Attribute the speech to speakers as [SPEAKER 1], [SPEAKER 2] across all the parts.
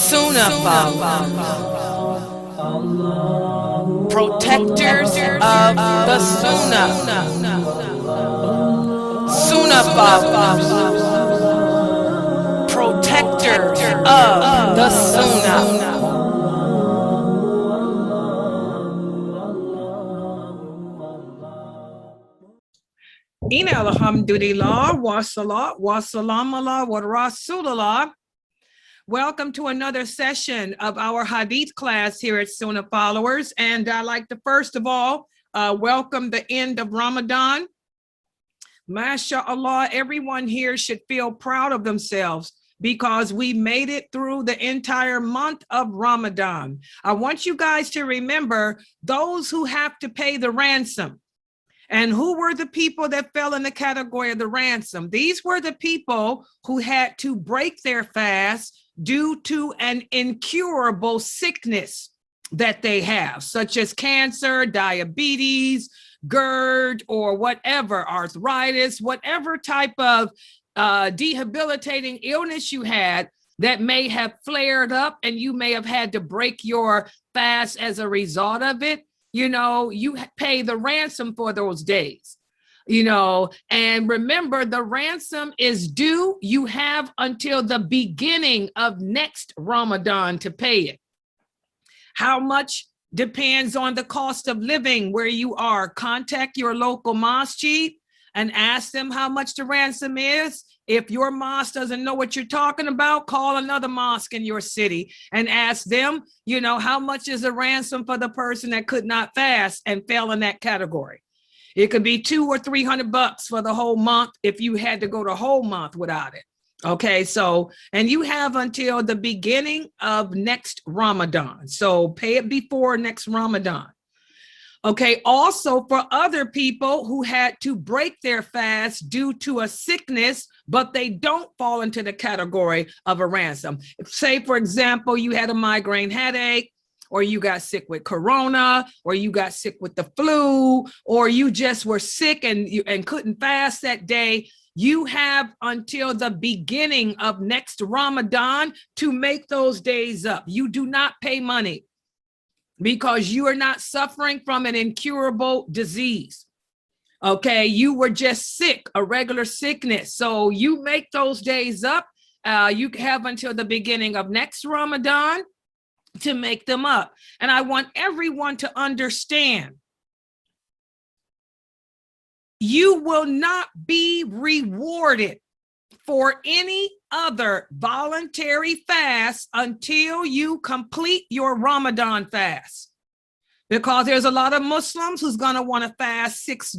[SPEAKER 1] Sunnahfollowers, protectors of the Sunnah. Sunnahfollowers, protectors of the Sunnah.
[SPEAKER 2] Inna alhamdulillah, wa salat, wa salam ala wa rasulullah. Welcome to another session of our Hadith class here at Sunnahfollowers. And I'd like to first of all welcome the end of Ramadan. MashaAllah, everyone here should feel proud of themselves because we made it through the entire month of Ramadan. I want you guys to remember those who have to pay the ransom. And who were the people that fell in the category of the ransom? These were the people who had to break their fast due to an incurable sickness that they have, such as cancer, diabetes, GERD, or whatever, arthritis, whatever type of debilitating illness you had that may have flared up and you may have had to break your fast as a result of it. You know, you pay the ransom for those days, you know, and remember the ransom is due. You have until the beginning of next Ramadan to pay it. How much depends on the cost of living where you are. Contact your local masjid and ask them how much the ransom is. If your mosque doesn't know what you're talking about, call another mosque in your city and ask them, you know, how much is the ransom for the person that could not fast and fell in that category. It could be $200 or $300 for the whole month if you had to go the whole month without it. Okay, so, and you have until the beginning of next Ramadan. So pay it before next Ramadan. Okay, also for other people who had to break their fast due to a sickness, but they don't fall into the category of a ransom. Say, for example, you had a migraine headache, or you got sick with corona, or you got sick with the flu, or you just were sick and couldn't fast that day. You have until the beginning of next Ramadan to make those days up. You do not pay money, because you are not suffering from an incurable disease. Okay, you were just sick, a regular sickness. So you make those days up. You have until the beginning of next Ramadan to make them up. And I want everyone to understand, you will not be rewarded for any other voluntary fast until you complete your Ramadan fast. Because there's a lot of Muslims who's going to want to fast 6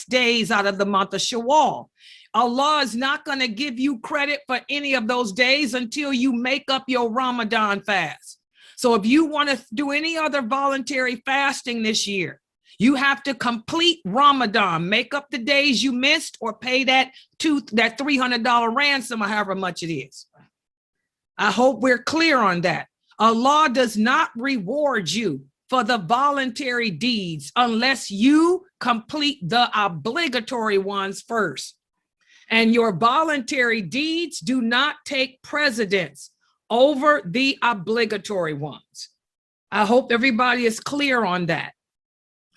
[SPEAKER 2] days out of the month of Shawwal. Allah is not going to give you credit for any of those days until you make up your Ramadan fast. So if you want to do any other voluntary fasting this year, you have to complete Ramadan, make up the days you missed, or pay that $300 ransom, or however much it is. I hope we're clear on that. Allah does not reward you for the voluntary deeds unless you complete the obligatory ones first. And your voluntary deeds do not take precedence over the obligatory ones. I hope everybody is clear on that.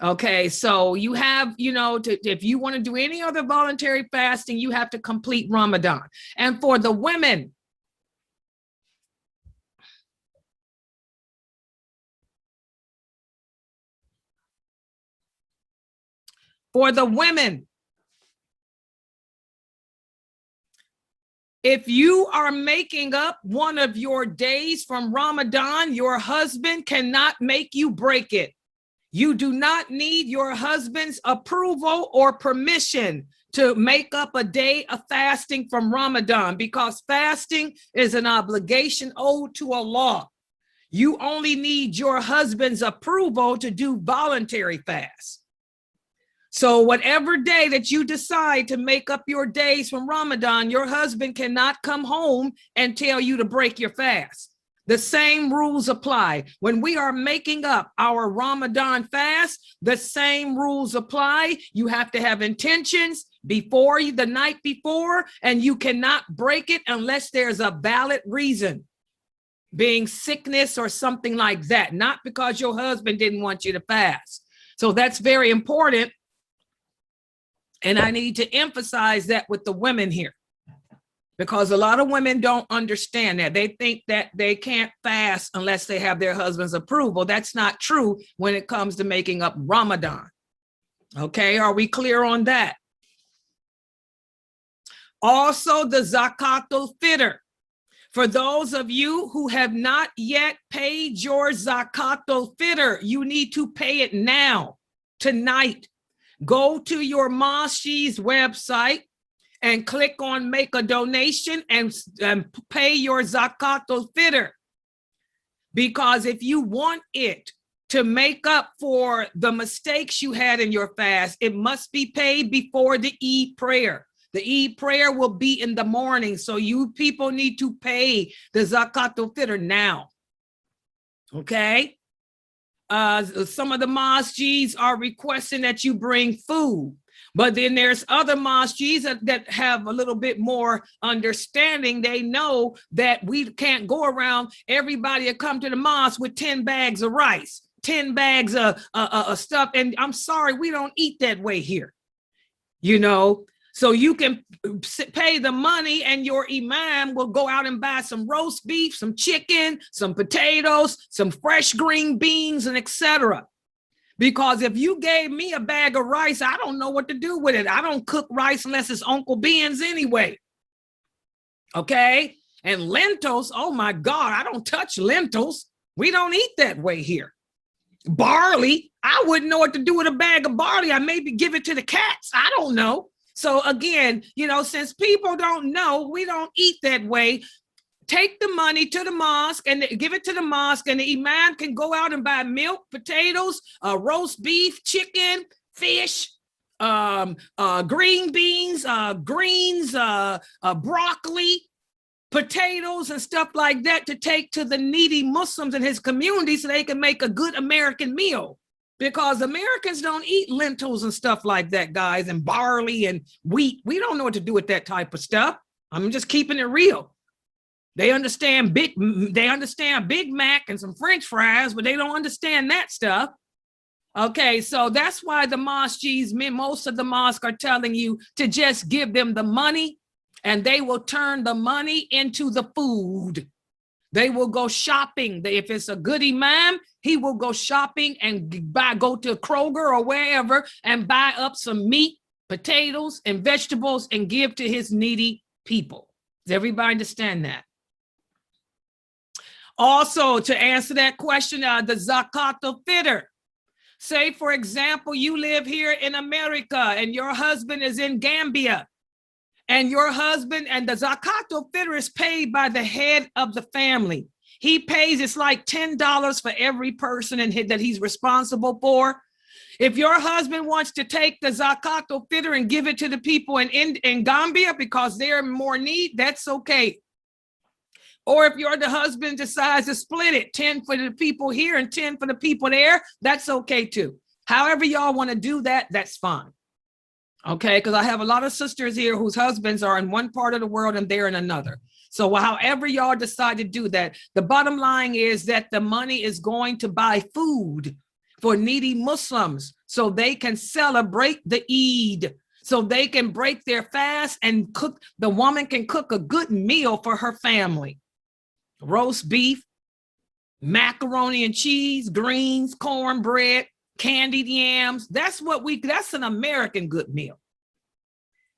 [SPEAKER 2] Okay, so you have, you know, if you want to do any other voluntary fasting, you have to complete Ramadan. And for the women, if you are making up one of your days from Ramadan, your husband cannot make you break it. You do not need your husband's approval or permission to make up a day of fasting from Ramadan, because fasting is an obligation owed to Allah. You only need your husband's approval to do voluntary fast. So whatever day that you decide to make up your days from Ramadan, your husband cannot come home and tell you to break your fast. The same rules apply. When we are making up our Ramadan fast, the same rules apply. You have to have intentions before the night before, and you cannot break it unless there's a valid reason. being sickness or something like that, not because your husband didn't want you to fast. So that's very important. And I need to emphasize that with the women here, because a lot of women don't understand that. They think that they can't fast unless they have their husband's approval. That's not true when it comes to making up Ramadan. Okay, are we clear on that? Also, the zakatul fitr. For those of you who have not yet paid your zakatul fitr, you need to pay it now, tonight. Go to your mosque's website and click on make a donation and pay your zakatul fitr. Because if you want it to make up for the mistakes you had in your fast, it must be paid before the Eid prayer. The Eid prayer will be in the morning. So you people need to pay the zakatul fitr now. Okay. Some of the mosques are requesting that you bring food, but then there's other mosques that have a little bit more understanding. They know that we can't go around everybody that come to the mosque with 10 bags of rice, 10 bags of stuff. And I'm sorry, we don't eat that way here, you know. So you can pay the money and your imam will go out and buy some roast beef, some chicken, some potatoes, some fresh green beans, and etc. Because if you gave me a bag of rice, I don't know what to do with it. I don't cook rice unless it's Uncle Ben's anyway. Okay? And lentils, oh my God, I don't touch lentils. We don't eat that way here. Barley, I wouldn't know what to do with a bag of barley. I maybe give it to the cats. I don't know. So again, you know, since people don't know, we don't eat that way. Take the money to the mosque and give it to the mosque, and the imam can go out and buy milk, potatoes, roast beef, chicken, fish, green beans, greens, broccoli, potatoes, and stuff like that to take to the needy Muslims in his community so they can make a good American meal. Because Americans don't eat lentils and stuff like that, guys, and barley and wheat. We don't know what to do with that type of stuff. I'm just keeping it real. They understand Big Mac and some French fries, but they don't understand that stuff. Okay, so that's why the mosques, most of the mosques are telling you to just give them the money and they will turn the money into the food. They will go shopping. If it's a good imam, he will go shopping and go to Kroger or wherever and buy up some meat, potatoes, and vegetables and give to his needy people. Does everybody understand that? Also, to answer that question, the zakatul fitr. Say, for example, you live here in America and your husband is in Gambia. And your husband, and the zakatul fitr is paid by the head of the family. He pays, it's like $10 for every person that he's responsible for. If your husband wants to take the zakatul fitr and give it to the people in Gambia because they're in more need, that's okay. Or if the husband decides to split it, 10 for the people here and 10 for the people there, that's okay too. However y'all want to do that, that's fine. Okay, because I have a lot of sisters here whose husbands are in one part of the world and they're in another. So however y'all decide to do that, the bottom line is that the money is going to buy food for needy Muslims so they can celebrate the Eid, so they can break their fast and cook. The woman can cook a good meal for her family. Roast beef, macaroni and cheese, greens, cornbread, candied yams. That's an American good meal.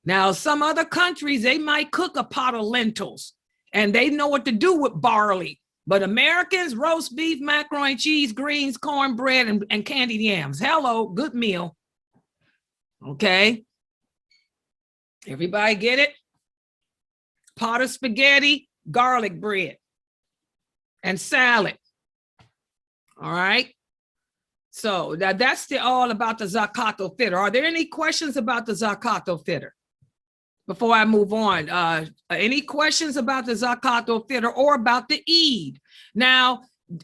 [SPEAKER 2] Now, some other countries, they might cook a pot of lentils and they know what to do with barley. But Americans, roast beef, macaroni and cheese, greens, cornbread, and candied yams. Hello, good meal. Okay. Everybody get it? Pot of spaghetti, garlic bread, and salad. All right. So that's all about the zakatul fitr. Are there any questions about the zakatul fitr before I move on? Any questions about the zakatul fitr or about the Eid? Now,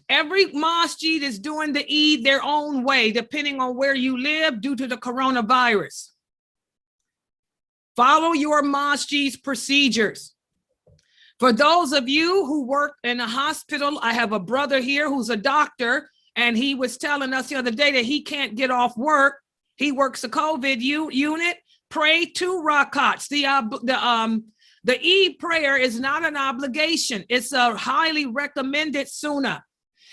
[SPEAKER 2] every masjid is doing the Eid their own way, depending on where you live due to the coronavirus. Follow your masjid's procedures. For those of you who work in a hospital, I have a brother here who's a doctor, and he was telling us the other day that he can't get off work. He works a COVID unit. Pray 2 rakats. The Eid prayer is not an obligation. It's a highly recommended sunnah.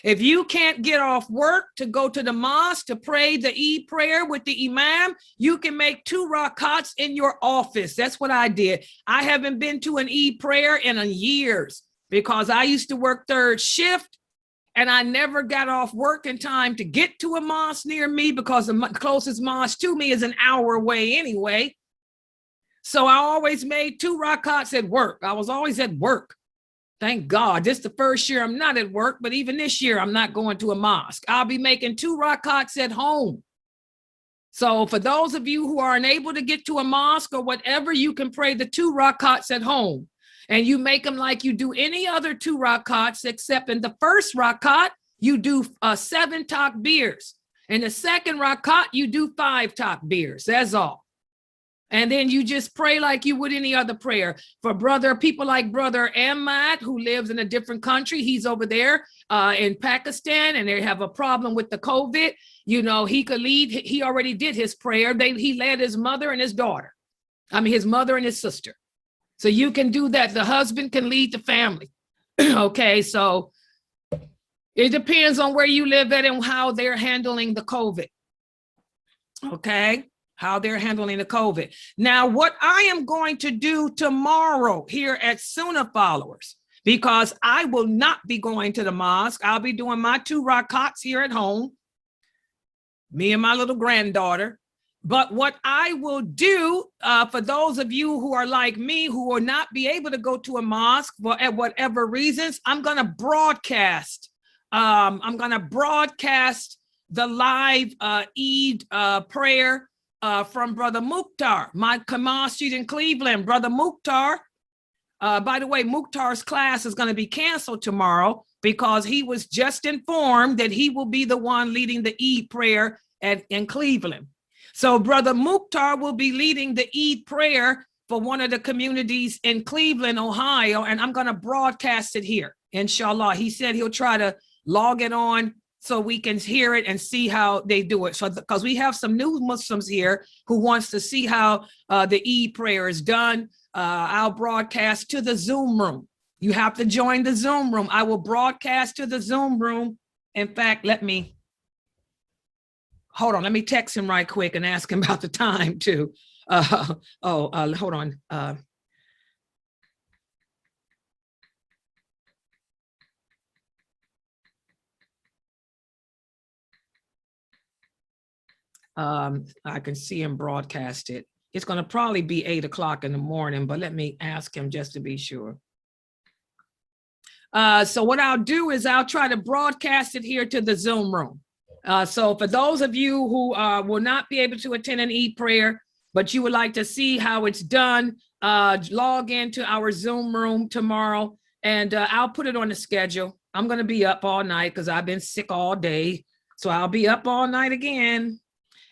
[SPEAKER 2] If you can't get off work to go to the mosque to pray the Eid prayer with the imam, you can make 2 rakats in your office. That's what I did. I haven't been to an Eid prayer in years because I used to work 3rd shift and I never got off work in time to get to a mosque near me because the closest mosque to me is an hour away anyway. So I always made 2 rakats at work. I was always at work. Thank God. This is the first year I'm not at work, but even this year I'm not going to a mosque. I'll be making 2 rakats at home. So for those of you who are unable to get to a mosque or whatever, you can pray the 2 rakats at home. And you make them like you do any other 2 rakats, except in the first rakat, you do 7 takbirs. In the second rakat, you do 5 takbirs. That's all. And then you just pray like you would any other prayer. For people like Brother Ahmad, who lives in a different country, he's over there in Pakistan, and they have a problem with the COVID. You know, he could lead. He already did his prayer. He led his mother and his daughter. His mother and his sister. So you can do that. The husband can lead the family. Okay, so it depends on where you live at and how they're handling the COVID. Okay. How they're handling the COVID. Now, what I am going to do tomorrow here at Sunnahfollowers, because I will not be going to the mosque. I'll be doing my 2 rakats here at home, me and my little granddaughter. But what I will do for those of you who are like me, who will not be able to go to a mosque for whatever reasons, I'm going to broadcast. I'm going to broadcast the live Eid prayer from Brother Mukhtar, my masjid in Cleveland. Brother Mukhtar, by the way, Mukhtar's class is going to be canceled tomorrow because he was just informed that he will be the one leading the Eid prayer in Cleveland. So Brother Mukhtar will be leading the Eid prayer for one of the communities in Cleveland, Ohio, and I'm going to broadcast it here, inshallah. He said he'll try to log it on so we can hear it and see how they do it. So because we have some new Muslims here who wants to see how the Eid prayer is done, I'll broadcast to the Zoom room. You have to join the Zoom room. I will broadcast to the Zoom room. In fact, hold on, let me text him right quick and ask him about the time too. Hold on. I can see him broadcast it. It's going to probably be 8 o'clock in the morning, but let me ask him just to be sure. So what I'll do is I'll try to broadcast it here to the Zoom room. So for those of you who will not be able to attend an Eid prayer, but you would like to see how it's done, log into our Zoom room tomorrow, and I'll put it on the schedule. I'm going to be up all night because I've been sick all day. So I'll be up all night again.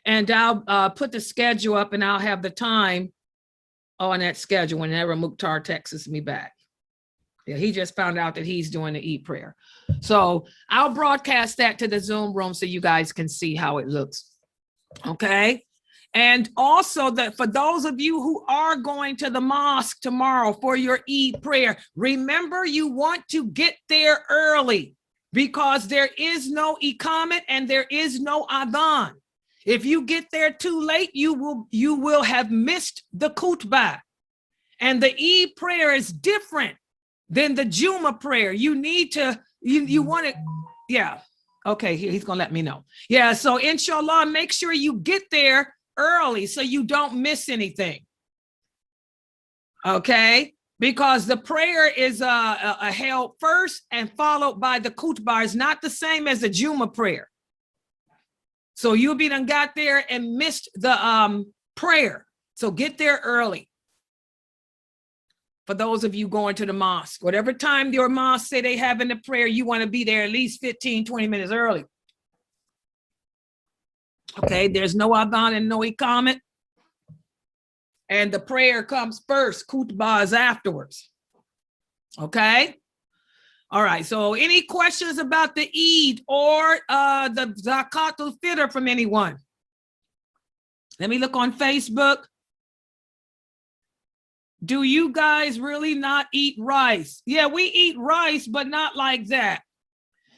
[SPEAKER 2] And I'll put the schedule up, and I'll have the time on that schedule whenever Mukhtar texts me back. Yeah, he just found out that he's doing the Eid prayer. So I'll broadcast that to the Zoom room so you guys can see how it looks. Okay. And also that for those of you who are going to the mosque tomorrow for your Eid prayer, remember you want to get there early because there is no iqamat and there is no adhan. If you get there too late, you will have missed the khutbah. And the Eid prayer is different than the Juma prayer. You need to, you want it. Yeah. Okay. He's going to let me know. Yeah. So inshallah, make sure you get there early so you don't miss anything. Okay. Because the prayer is held first and followed by the khutbah. It's not the same as the Juma prayer. So you'll be done got there and missed the prayer. So get there early. For those of you going to the mosque, whatever time your mosque say they have in the prayer, you want to be there at least 15, 20 minutes early. Okay, there's no adhan and no iqamat. And the prayer comes first, khutbah is afterwards. Okay. All right. So any questions about the Eid or the Zakatul Fitr from anyone? Let me look on Facebook. Do you guys really not eat rice? Yeah, we eat rice, but not like that.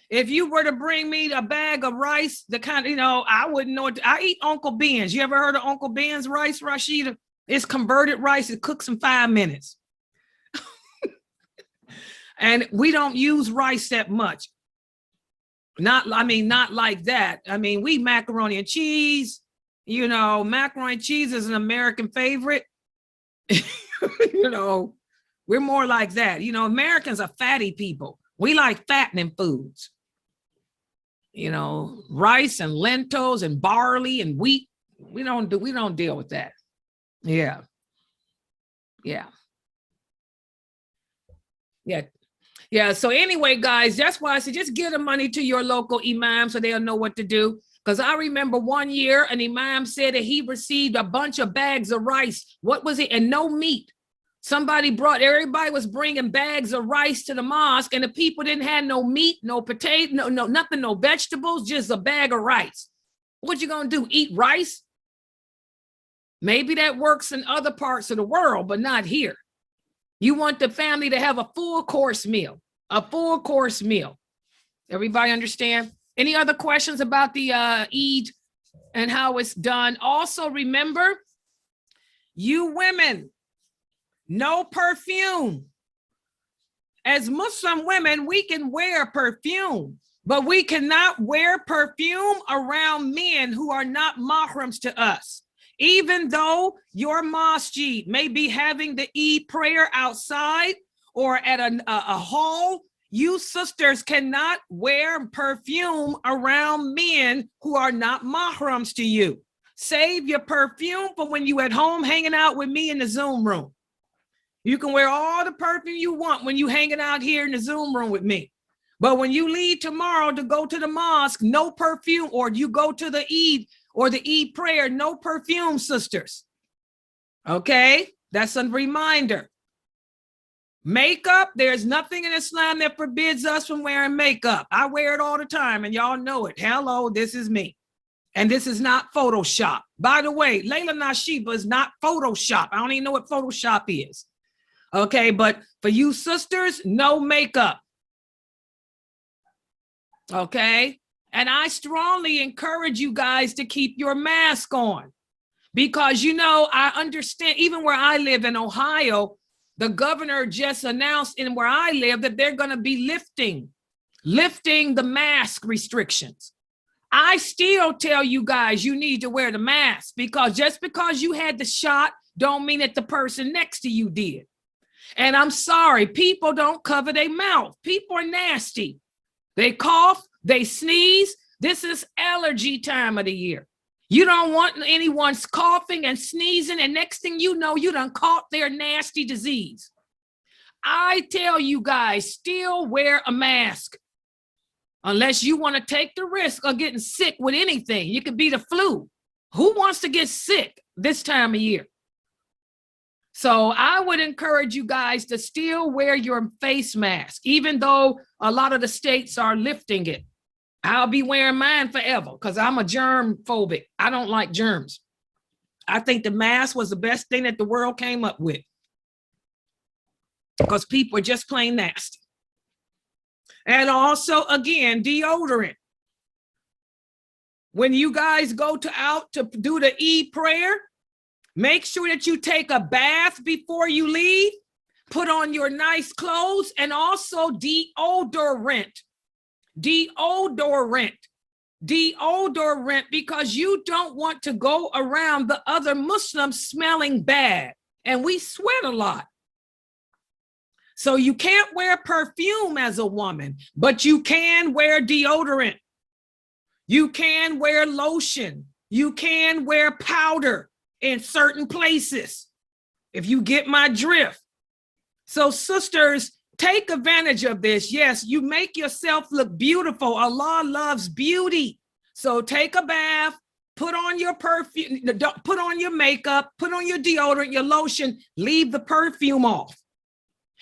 [SPEAKER 2] If you were to bring me a bag of rice, the kind, I wouldn't know. I eat Uncle Ben's. You ever heard of Uncle Ben's rice, Rashida? It's converted rice. It cooks in 5 minutes. And we don't use rice that much. Not like that. We macaroni and cheese. Macaroni and cheese is an American favorite. We're more like that. Americans are fatty people. We like fattening foods. Rice and lentils and barley and wheat. We don't deal with that. Yeah. So anyway, guys, that's why I said just give the money to your local imam so they'll know what to do. Because I remember one year an imam said that he received a bunch of bags of rice. What was it? And no meat. Everybody was bringing bags of rice to the mosque, and the people didn't have no meat, no potato, no nothing, no vegetables, just a bag of rice. What you gonna do? Eat rice? Maybe that works in other parts of the world, but not here. You want the family to have a full course meal. Everybody understand? Any other questions about the Eid and how it's done? Also, remember, you women, no perfume. As Muslim women, we can wear perfume, but we cannot wear perfume around men who are not mahrams to us. Even though your masjid may be having the Eid prayer outside or at a hall, you sisters cannot wear perfume around men who are not mahrams to you. Save your perfume for when you at home hanging out with me in the Zoom room. You can wear all the perfume you want when you hanging out here in the Zoom room with me. But when you leave tomorrow to go to the mosque, no perfume, or you go to the Eid or the Eid prayer, no perfume, sisters. Okay, that's a reminder. Makeup, there's nothing in Islam that forbids us from wearing makeup. I wear it all the time and y'all know it. Hello, this is me. And this is not Photoshop. By the way, Layla Nashiba is not Photoshop. I don't even know what Photoshop is. Okay, but for you sisters, no makeup. Okay, and I strongly encourage you guys to keep your mask on because, I understand even where I live in Ohio, the governor just announced in where I live that they're going to be lifting the mask restrictions. I still tell you guys you need to wear the mask because just because you had the shot don't mean that the person next to you did. And I'm sorry, people don't cover their mouth. People are nasty. They cough, they sneeze. This is allergy time of the year. You don't want anyone's coughing and sneezing, and next thing you know, you done caught their nasty disease. I tell you guys, still wear a mask. Unless you want to take the risk of getting sick with anything. You could be the flu. Who wants to get sick this time of year? So I would encourage you guys to still wear your face mask, even though a lot of the states are lifting it. I'll be wearing mine forever because I'm a germ phobic. I don't like germs. I think the mask was the best thing that the world came up with because people are just plain nasty. And also, again, deodorant. When you guys go out to do the Eid prayer, make sure that you take a bath before you leave, put on your nice clothes, and also deodorant, because you don't want to go around the other Muslims smelling bad. And we sweat a lot. So you can't wear perfume as a woman, but you can wear deodorant. You can wear lotion. You can wear powder in certain places, if you get my drift. So sisters, take advantage of this. Yes, you make yourself look beautiful. Allah loves beauty. So take a bath, put on your perfume, put on your makeup, put on your deodorant, your lotion, leave the perfume off.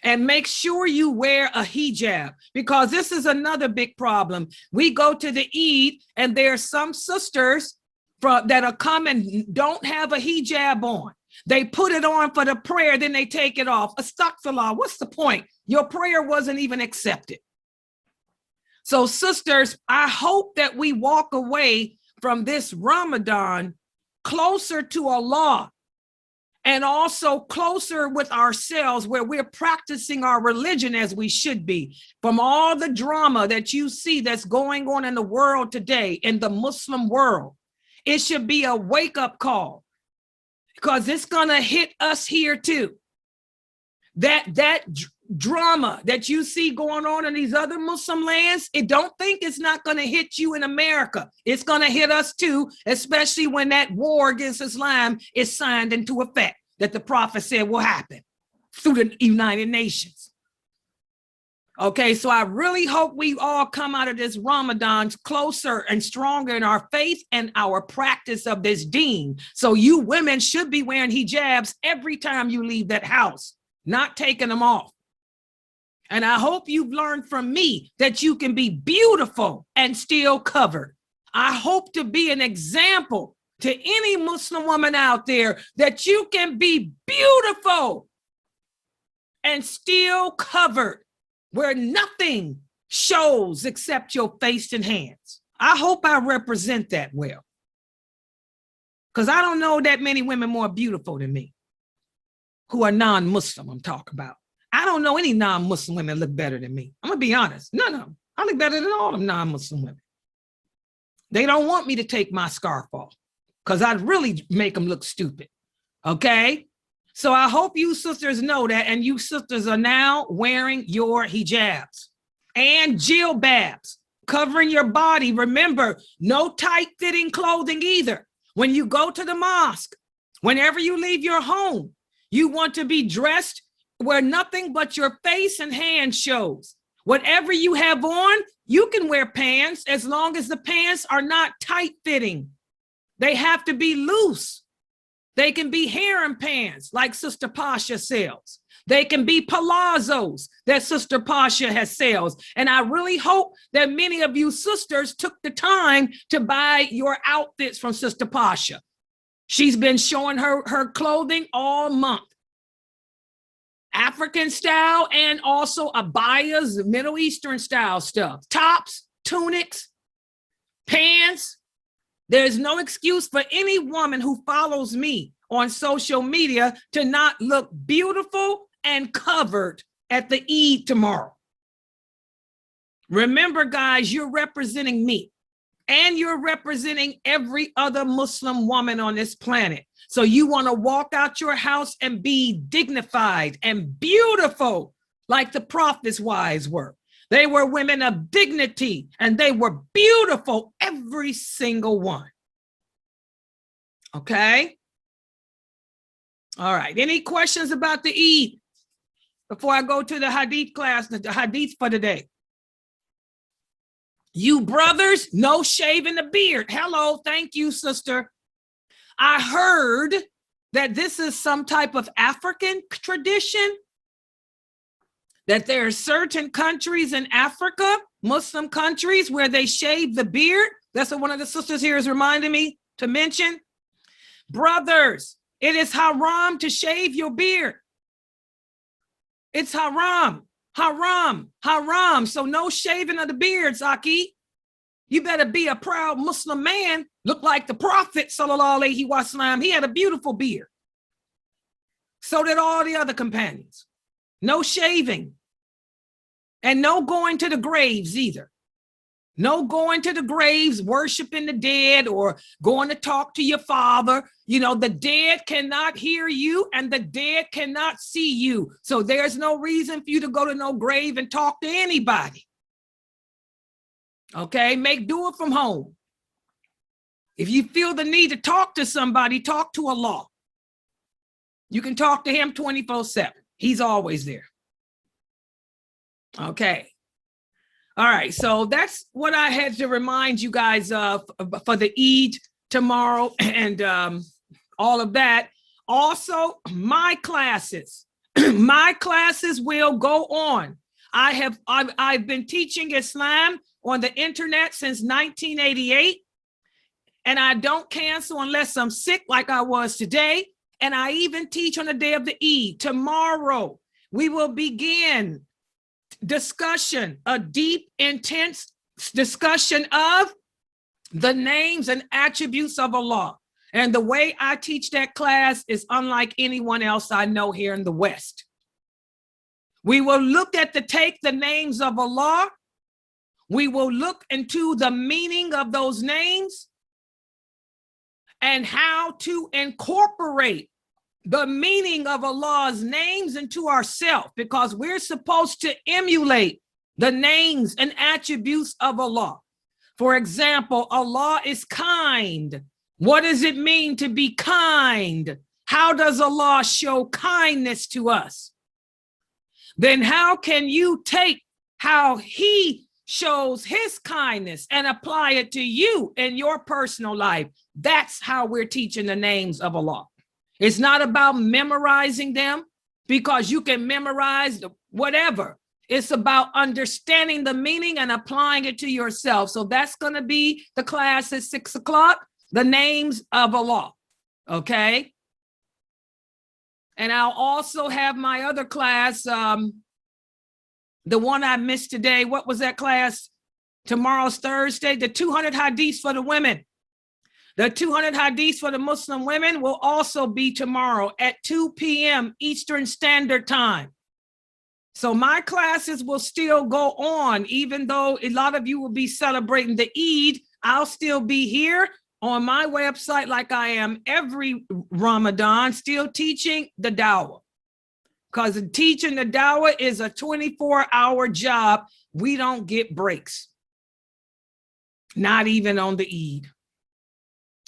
[SPEAKER 2] And make sure you wear a hijab, because this is another big problem. We go to the Eid and there are some sisters that are coming don't have a hijab on. They put it on for the prayer, then they take it off. Astaghfirullah, what's the point? Your prayer wasn't even accepted. So sisters, I hope that we walk away from this Ramadan closer to Allah, and also closer with ourselves, where we're practicing our religion as we should be. From all the drama that you see that's going on in the world today, in the Muslim world, it should be a wake-up call, because it's gonna hit us here too. That drama that you see going on in these other Muslim lands, don't think it's not gonna hit you in America. It's gonna hit us too, especially when that war against Islam is signed into effect, that the Prophet said will happen through the United Nations. Okay, so I really hope we all come out of this Ramadan closer and stronger in our faith and our practice of this deen. So you women should be wearing hijabs every time you leave that house, not taking them off. And I hope you've learned from me that you can be beautiful and still covered. I hope to be an example to any Muslim woman out there that you can be beautiful and still covered, where nothing shows except your face and hands. I hope I represent that well, because I don't know that many women more beautiful than me who are non-Muslim. I'm talking about. I don't know any non-Muslim women look better than me. I'm gonna be honest. None of them. I look better than all them non-Muslim women. They don't want me to take my scarf off, because I'd really make them look stupid. Okay? So I hope you sisters know that, and you sisters are now wearing your hijabs and jilbabs, covering your body. Remember, no tight-fitting clothing either. When you go to the mosque, whenever you leave your home, you want to be dressed where nothing but your face and hands shows. Whatever you have on, you can wear pants as long as the pants are not tight-fitting. They have to be loose. They can be harem pants like Sister Pasha sells. They can be palazzos that Sister Pasha has sells. And I really hope that many of you sisters took the time to buy your outfits from Sister Pasha. She's been showing her clothing all month. African style and also abayas, Middle Eastern style stuff. Tops, tunics, pants. There's no excuse for any woman who follows me on social media to not look beautiful and covered at the Eid tomorrow. Remember, guys, you're representing me, and you're representing every other Muslim woman on this planet. So you want to walk out your house and be dignified and beautiful like the Prophet's wives were. They were women of dignity, and they were beautiful, every single one. Okay? All right. Any questions about the Eid before I go to the hadith class, the hadith for today? You brothers, no shaving the beard. Hello. Thank you, sister. I heard that this is some type of African tradition, that there are certain countries in Africa, Muslim countries, where they shave the beard. That's what one of the sisters here is reminding me to mention. Brothers, it is haram to shave your beard. It's haram, haram, haram. So no shaving of the beard, Zaki. You better be a proud Muslim man, look like the Prophet, sallallahu alaihi wasallam. He had a beautiful beard. So did all the other companions. No shaving. And no going to the graves either. No going to the graves, worshiping the dead, or going to talk to your father. You know, the dead cannot hear you, and the dead cannot see you. So there's no reason for you to go to no grave and talk to anybody. Okay, do it from home. If you feel the need to talk to somebody, talk to Allah. You can talk to him 24/7. He's always there. Okay. All right, so that's what I had to remind you guys of for the Eid tomorrow, and all of that. Also, my classes. My classes will go on. I've been teaching Islam on the internet since 1988, and I don't cancel unless I'm sick like I was today. And I even teach on the day of the Eid. Tomorrow, we will begin discussion, a deep, intense discussion of the names and attributes of Allah. And the way I teach that class is unlike anyone else I know here in the West. We will look at take the names of Allah. We will look into the meaning of those names and how to incorporate the meaning of Allah's names into ourselves, because we're supposed to emulate the names and attributes of Allah. For example, Allah is kind. What does it mean to be kind? How does Allah show kindness to us? Then how can you take how he shows his kindness and apply it to you in your personal life? That's how we're teaching the names of Allah. It's not about memorizing them, because you can memorize whatever. It's about understanding the meaning and applying it to yourself. So that's going to be the class at 6 o'clock, the names of Allah. Okay. And I'll also have my other class, the one I missed today. What was that class? Tomorrow's Thursday, the 200 hadiths for the women. The 200 hadiths for the Muslim women will also be tomorrow at 2 p.m. Eastern Standard Time. So my classes will still go on, even though a lot of you will be celebrating the Eid. I'll still be here on my website like I am every Ramadan, still teaching the dawah. Because teaching the dawah is a 24-hour job. We don't get breaks. Not even on the Eid.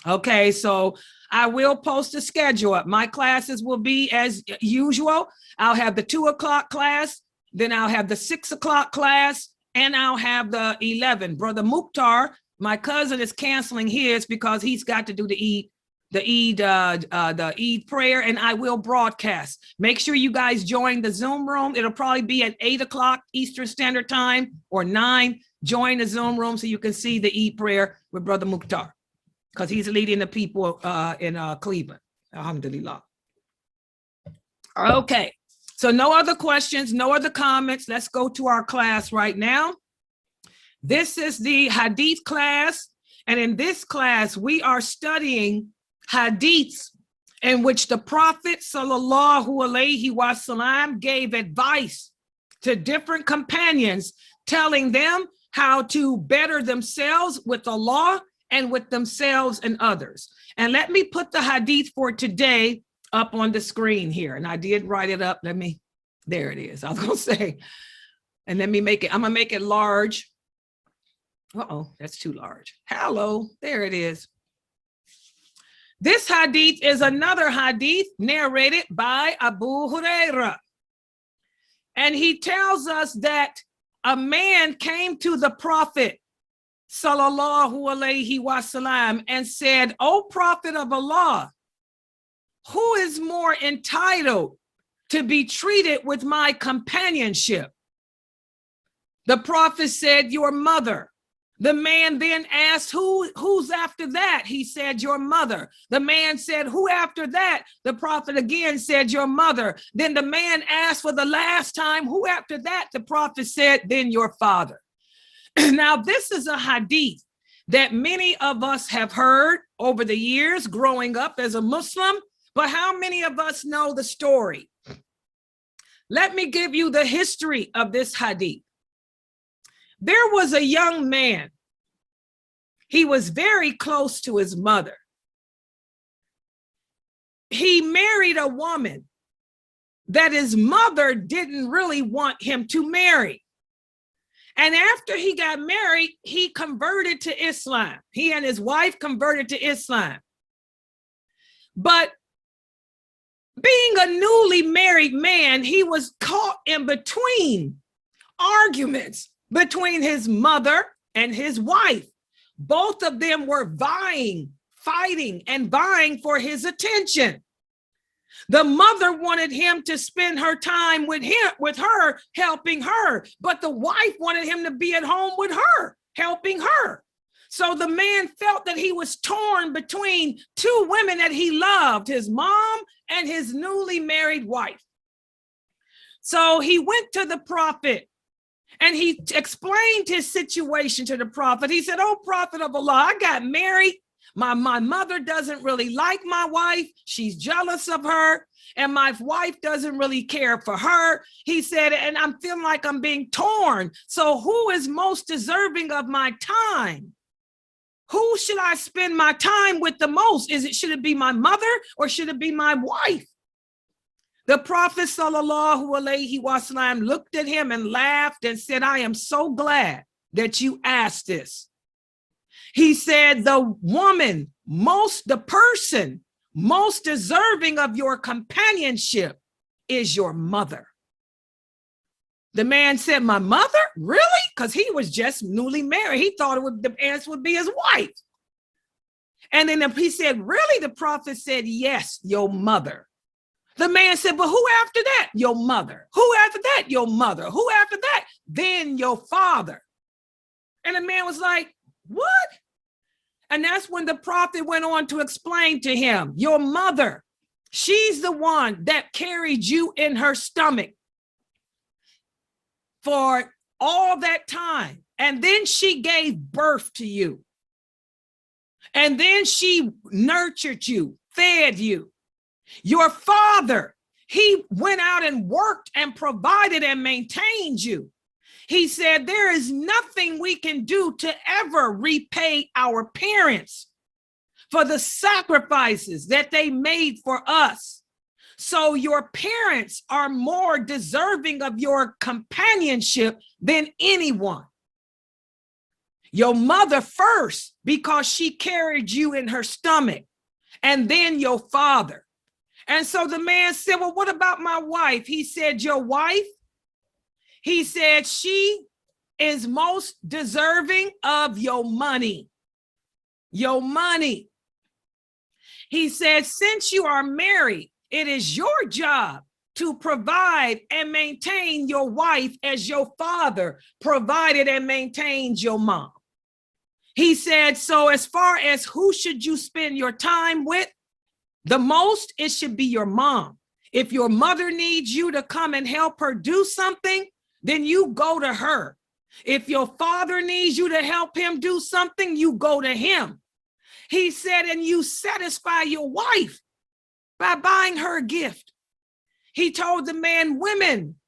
[SPEAKER 2] Okay, so I will post a schedule up. My classes will be as usual. I'll have the 2 o'clock class, then I'll have the 6 o'clock class, and I'll have the 11. Brother Mukhtar, my cousin, is canceling his because he's got to do the Eid prayer, and I will broadcast. Make sure you guys join the Zoom room. It'll probably be at 8 o'clock Eastern Standard Time or 9. Join the Zoom room so you can see the Eid prayer with Brother Mukhtar, because he's leading the people in Cleveland. Alhamdulillah. Okay, so no other questions, no other comments. Let's go to our class right now. This is the Hadith class. And in this class, we are studying Hadiths in which the Prophet sallallahu alaihi wasallam gave advice to different companions, telling them how to better themselves with Allah and with themselves and others. And let me put the hadith for today up on the screen here. And I did write it up. There it is. I was going to say, and let me make it, I'm going to make it large. Uh-oh, that's too large. Hello, there it is. This hadith is another hadith narrated by Abu Huraira. And he tells us that a man came to the Prophet sallallahu alaihi wasallam and said, "O Prophet of Allah, who is more entitled to be treated with my companionship?" The Prophet said, "Your mother." The man then asked, who's after that? He said, "Your mother." The man said, "Who after that?" The Prophet again said, "Your mother." Then the man asked for the last time, "Who after that?" The Prophet said, "Then your father." Now, this is a hadith that many of us have heard over the years growing up as a Muslim, but how many of us know the story? Let me give you the history of this hadith. There was a young man. He was very close to his mother. He married a woman that his mother didn't really want him to marry. And after he got married, he converted to Islam. He and his wife converted to Islam. But being a newly married man, he was caught in between arguments between his mother and his wife. Both of them were fighting and vying for his attention. The mother wanted him to spend her time with her, helping her. But the wife wanted him to be at home with her, helping her. So the man felt that he was torn between two women that he loved, his mom and his newly married wife. So he went to the prophet and he explained his situation to the prophet. He said, "Oh, prophet of Allah, I got married. My mother doesn't really like my wife. She's jealous of her. And my wife doesn't really care for her." He said, "And I'm feeling like I'm being torn. So who is most deserving of my time? Who should I spend my time with the most? Should it be my mother or should it be my wife?" The Prophet sallallahu alaihi wasallam looked at him and laughed and said, "I am so glad that you asked this." He said, the person most deserving of your companionship is your mother. The man said, "My mother? Really?" Because he was just newly married. He thought the answer would be his wife. And then he said, "Really?" The prophet said, "Yes, your mother." The man said, "But who after that?" "Your mother." "Who after that?" "Your mother." "Who after that?" "Then your father." And the man was like, "What?" And that's when the prophet went on to explain to him, your mother, she's the one that carried you in her stomach for all that time. And then she gave birth to you. And then she nurtured you, fed you. Your father, he went out and worked and provided and maintained you. He said, there is nothing we can do to ever repay our parents for the sacrifices that they made for us. So your parents are more deserving of your companionship than anyone. Your mother first, because she carried you in her stomach, and then your father. And so the man said, "Well, what about my wife?" He said, "Your wife?" He said, "She is most deserving of your money." Your money. He said, "Since you are married, it is your job to provide and maintain your wife as your father provided and maintained your mom." He said, "So as far as who should you spend your time with, the most, it should be your mom. If your mother needs you to come and help her do something, then you go to her. If your father needs you to help him do something, you go to him." He said, "And you satisfy your wife by buying her a gift." He told the man, women,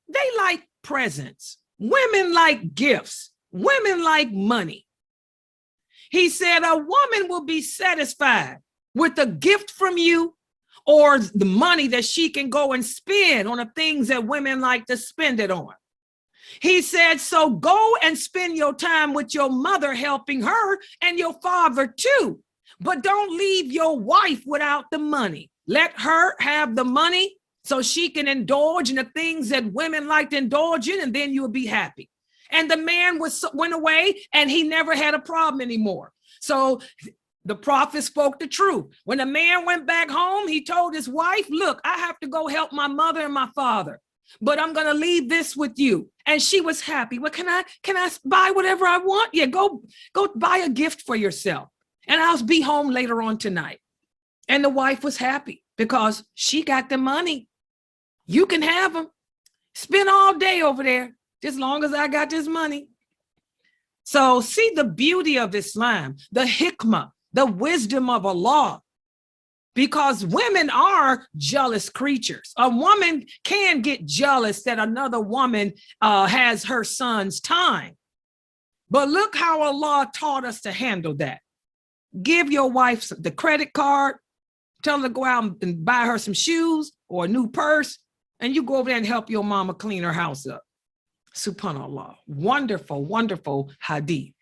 [SPEAKER 2] they like presents. Women like gifts. Women like money. He said, a woman will be satisfied with a gift from you or the money that she can go and spend on the things that women like to spend it on. He said, so go and spend your time with your mother helping her and your father too. But don't leave your wife without the money. Let her have the money so she can indulge in the things that women like to indulge in, and then you'll be happy. And the man went away and he never had a problem anymore. So the prophet spoke the truth. When the man went back home, he told his wife, look, I have to go help my mother and my father, but I'm going to leave this with you. And she was happy. Well, can I buy whatever I want? Yeah, go buy a gift for yourself. And I'll be home later on tonight. And the wife was happy because she got the money. You can have them. Spend all day over there, as long as I got this money. So see the beauty of Islam, the hikmah, the wisdom of Allah, because women are jealous creatures. A woman can get jealous that another woman has her son's time. But look how Allah taught us to handle that. Give your wife the credit card, tell her to go out and buy her some shoes or a new purse, and you go over there and help your mama clean her house up. Subhanallah. Wonderful, wonderful hadith.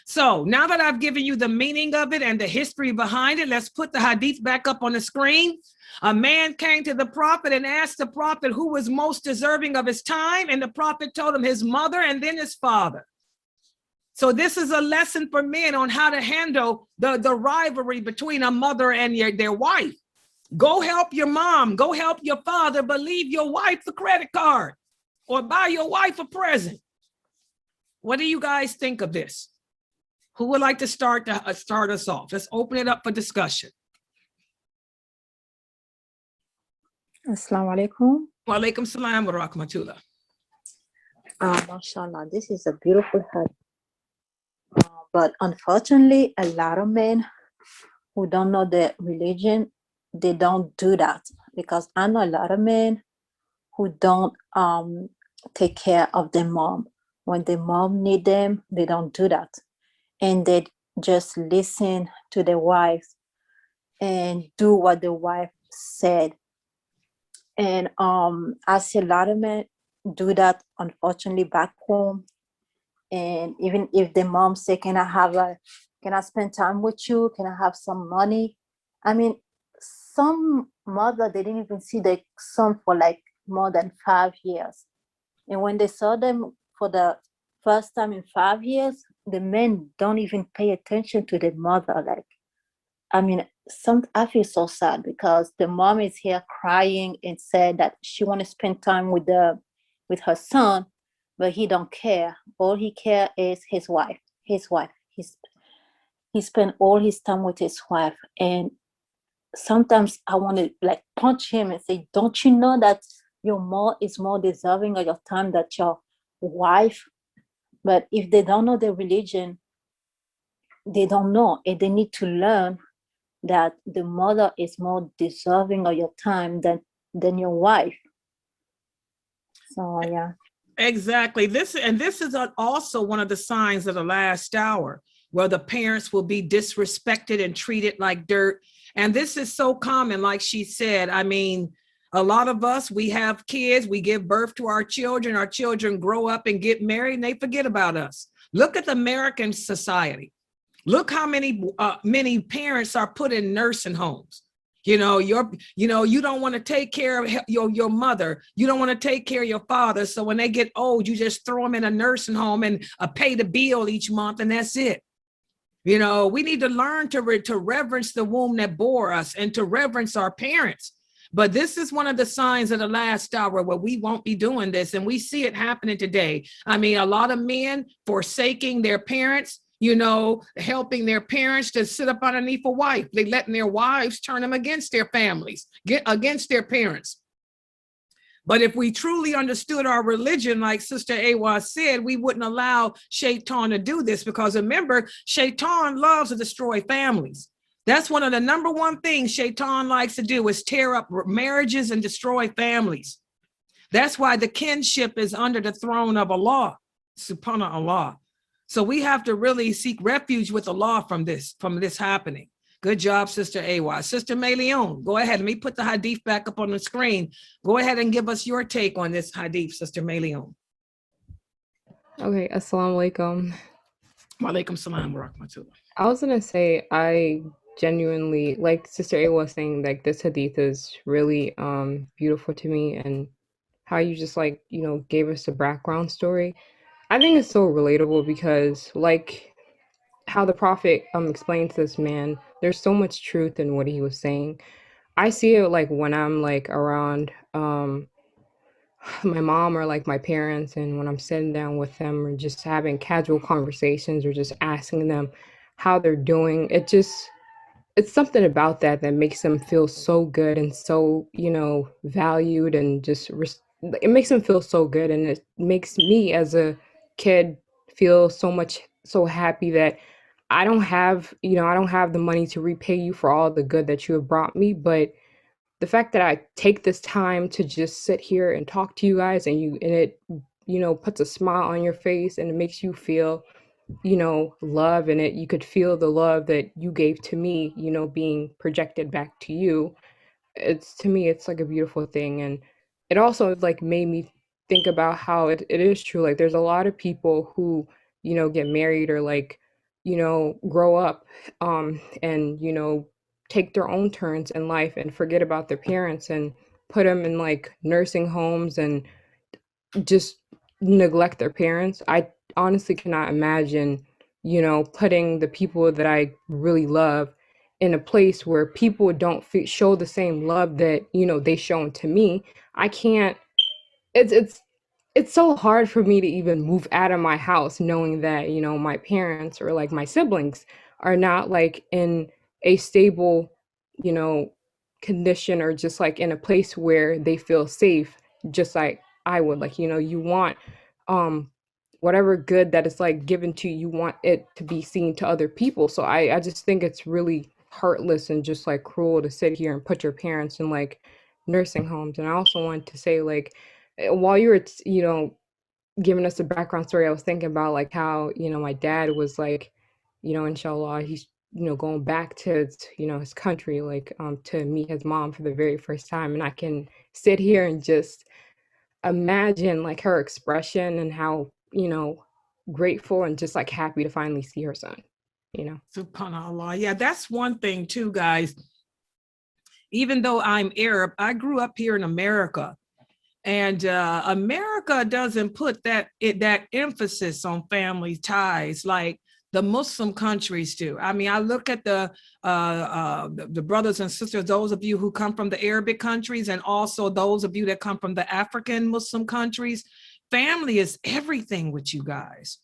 [SPEAKER 2] So now that I've given you the meaning of it and the history behind it, let's put the hadith back up on the screen. A man came to the prophet and asked the prophet who was most deserving of his time, and the prophet told him his mother and then his father. So this is a lesson for men on how to handle the rivalry between a mother and their wife. Go help your mom, go help your father, but leave your wife the credit card or buy your wife a present. What do you guys think of this? Who would like to start us off? Let's open it up for discussion.
[SPEAKER 3] Assalamu alaikum.
[SPEAKER 2] Wa alaikum salam wa rahmatullah.
[SPEAKER 3] MashaAllah, this is a beautiful hadith. But unfortunately, a lot of men who don't know the religion, they don't do that. Because I know a lot of men who don't take care of their mom. When the mom need them, they don't do that. And they just listen to the wife and do what the wife said. And I see a lot of men do that, unfortunately, back home. And even if the mom say, can I spend time with you? Can I have some money? I mean, some mother, they didn't even see their son for like more than 5 years. And when they saw them for the first time in 5 years, the men don't even pay attention to the mother. Like, I mean, I feel so sad because the mom is here crying and said that she want to spend time with her son, but he don't care. All he care is his wife. He spent all his time with his wife. And sometimes I want to like punch him and say, don't you know that your mom is more deserving of your time than your wife? But if they don't know the religion, they don't know, and they need to learn that the mother is more deserving of your time than your wife. So yeah.
[SPEAKER 2] Exactly. This is also one of the signs of the last hour, where the parents will be disrespected and treated like dirt. And this is so common, like she said. I mean, a lot of us, we have kids, we give birth to our children grow up and get married, and they forget about us. Look at the American society. Look how many parents are put in nursing homes. You don't want to take care of your mother. You don't want to take care of your father. So when they get old, you just throw them in a nursing home and pay the bill each month, and that's it. We need to learn to reverence the womb that bore us and to reverence our parents. But this is one of the signs of the last hour where we won't be doing this. And we see it happening today. I mean, a lot of men forsaking their parents, helping their parents to sit up underneath a wife. They letting their wives turn them against their families, against their parents. But if we truly understood our religion, like Sister Awa said, we wouldn't allow Shaitan to do this, because remember, Shaitan loves to destroy families. That's one of the number one things Shaitan likes to do, is tear up marriages and destroy families. That's why the kinship is under the throne of Allah, subhanAllah. So we have to really seek refuge with Allah from this happening. Good job, Sister Awa. Sister Meleon, go ahead. Let me put the hadith back up on the screen. Go ahead and give us your take on this hadith, Sister Meleon.
[SPEAKER 4] Okay, assalamu alaikum.
[SPEAKER 2] Wa alaikum salam wa rahmatullah.
[SPEAKER 4] I was gonna say, I genuinely, like Sister A was saying, like this hadith is really beautiful to me, and how you just gave us a background story. I think it's so relatable because like how the Prophet explained to this man, there's so much truth in what he was saying. I see it like when I'm like around my mom or like my parents, and when I'm sitting down with them or just having casual conversations or just asking them how they're doing, it's something about that makes them feel so good and so valued, and just it makes them feel so good, and it makes me as a kid feel so happy that I don't have the money to repay you for all the good that you have brought me, but the fact that I take this time to just sit here and talk to you guys, and it puts a smile on your face, and it makes you feel love, and you could feel the love that you gave to me, being projected back to you. To me, it's like a beautiful thing. And it also like made me think about how it is true. Like there's a lot of people who, get married or grow up, and, take their own turns in life and forget about their parents and put them in like nursing homes and just neglect their parents. I honestly cannot imagine, putting the people that I really love in a place where people don't show the same love that, you know, they shown to me, I can't, it's so hard for me to even move out of my house knowing that, you know, my parents or like my siblings are not like in a stable, you know, condition, or just like in a place where they feel safe, just like I would. Like, you know, you want um whatever good that is like given to you, you want it to be seen to other people. So I just think it's really heartless and just like cruel to sit here and put your parents in like nursing homes. And I also want to say, like, while you were, you know, giving us a background story, I was thinking about like how, you know, my dad was like, you know, inshallah, he's, you know, going back to, you know, his country, like to meet his mom for the very first time. And I can sit here and just imagine like her expression and how, you know, grateful and just like happy to finally see her son, you know.
[SPEAKER 2] SubhanAllah. Yeah, that's one thing too, guys. Even though I'm Arab, I grew up here in America. And America doesn't put that emphasis on family ties like the Muslim countries do. I mean, I look at the brothers and sisters, those of you who come from the Arabic countries, and also those of you that come from the African Muslim countries. Family is everything with you guys.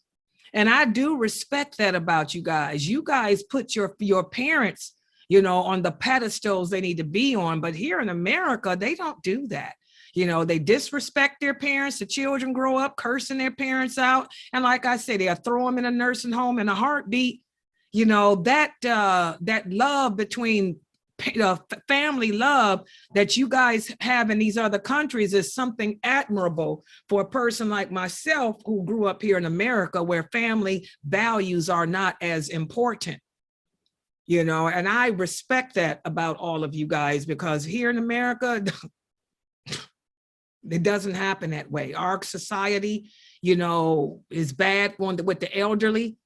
[SPEAKER 2] And I do respect that about you guys. You guys put your parents, you know, on the pedestals they need to be on. But here in America, they don't do that. You know, they disrespect their parents. The children grow up cursing their parents out. And like I said, they'll throw them in a nursing home in a heartbeat. You know, that love between family love that you guys have in these other countries is something admirable for a person like myself who grew up here in America, where family values are not as important. You know, and I respect that about all of you guys, because here in America, it doesn't happen that way. Our society, you know, is bad with the elderly.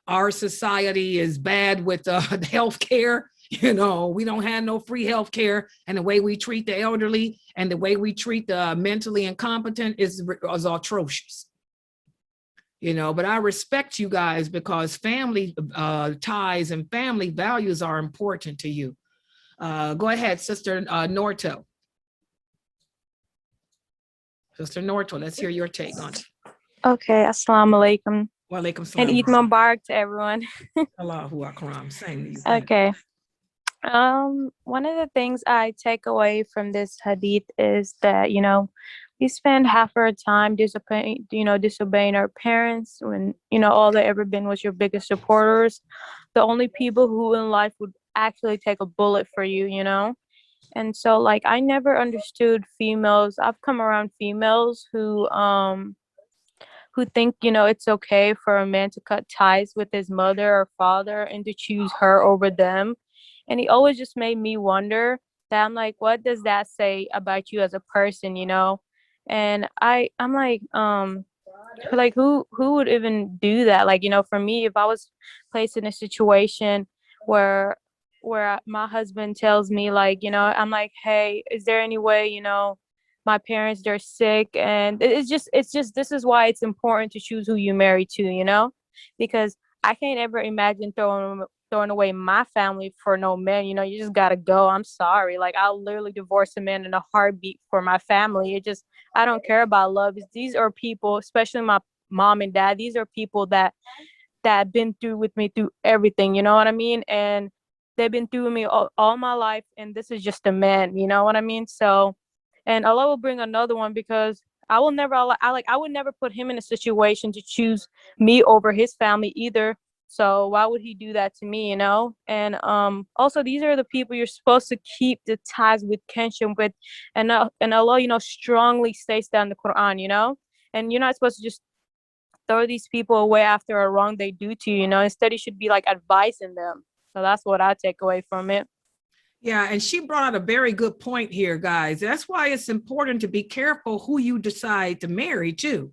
[SPEAKER 2] Our society is bad with the healthcare. You know, we don't have no free healthcare, and the way we treat the elderly and the way we treat the mentally incompetent is atrocious. You know, but I respect you guys because family ties and family values are important to you. Go ahead, Sister Norto. Sister Norto, let's hear your take on it.
[SPEAKER 5] Okay, assalamu alaikum.
[SPEAKER 2] Wa alaikum
[SPEAKER 5] And
[SPEAKER 2] salam.
[SPEAKER 5] Eid Mubarak to everyone.
[SPEAKER 2] Allahu Akram. Same to you.
[SPEAKER 5] Okay. One of the things I take away from this hadith is that, you know, we spend half our time disobeying our parents when, you know, all they ever been was your biggest supporters. The only people who in life would actually take a bullet for you, you know? And so like I never understood females. I've come around females who think, you know, it's okay for a man to cut ties with his mother or father and to choose her over them. And he always just made me wonder that I'm like, what does that say about you as a person, you know? And I'm like who would even do that? Like, you know, for me, if I was placed in a situation where my husband tells me, like, you know, I'm like, hey, is there any way, you know, my parents, they're sick, and it's just this is why it's important to choose who you marry to, you know, because I can't ever imagine throwing away my family for no man. You know, you just gotta go. I'm sorry, like I'll literally divorce a man in a heartbeat for my family. It just, I don't care about love. These are people, especially my mom and dad, these are people that been through with me through everything, you know what I mean? And they've been through with me all my life, and this is just a man, you know what I mean? So, and Allah will bring another one, because I would never put him in a situation to choose me over his family either. So why would he do that to me, you know? And also, these are the people you're supposed to keep the ties with, kinship with, and Allah, you know, strongly states that in the Quran, you know? And you're not supposed to just throw these people away after a wrong they do to you, you know? Instead, you should be like advising them. So that's what I take away from it.
[SPEAKER 2] Yeah, and she brought out a very good point here, guys. That's why it's important to be careful who you decide to marry too.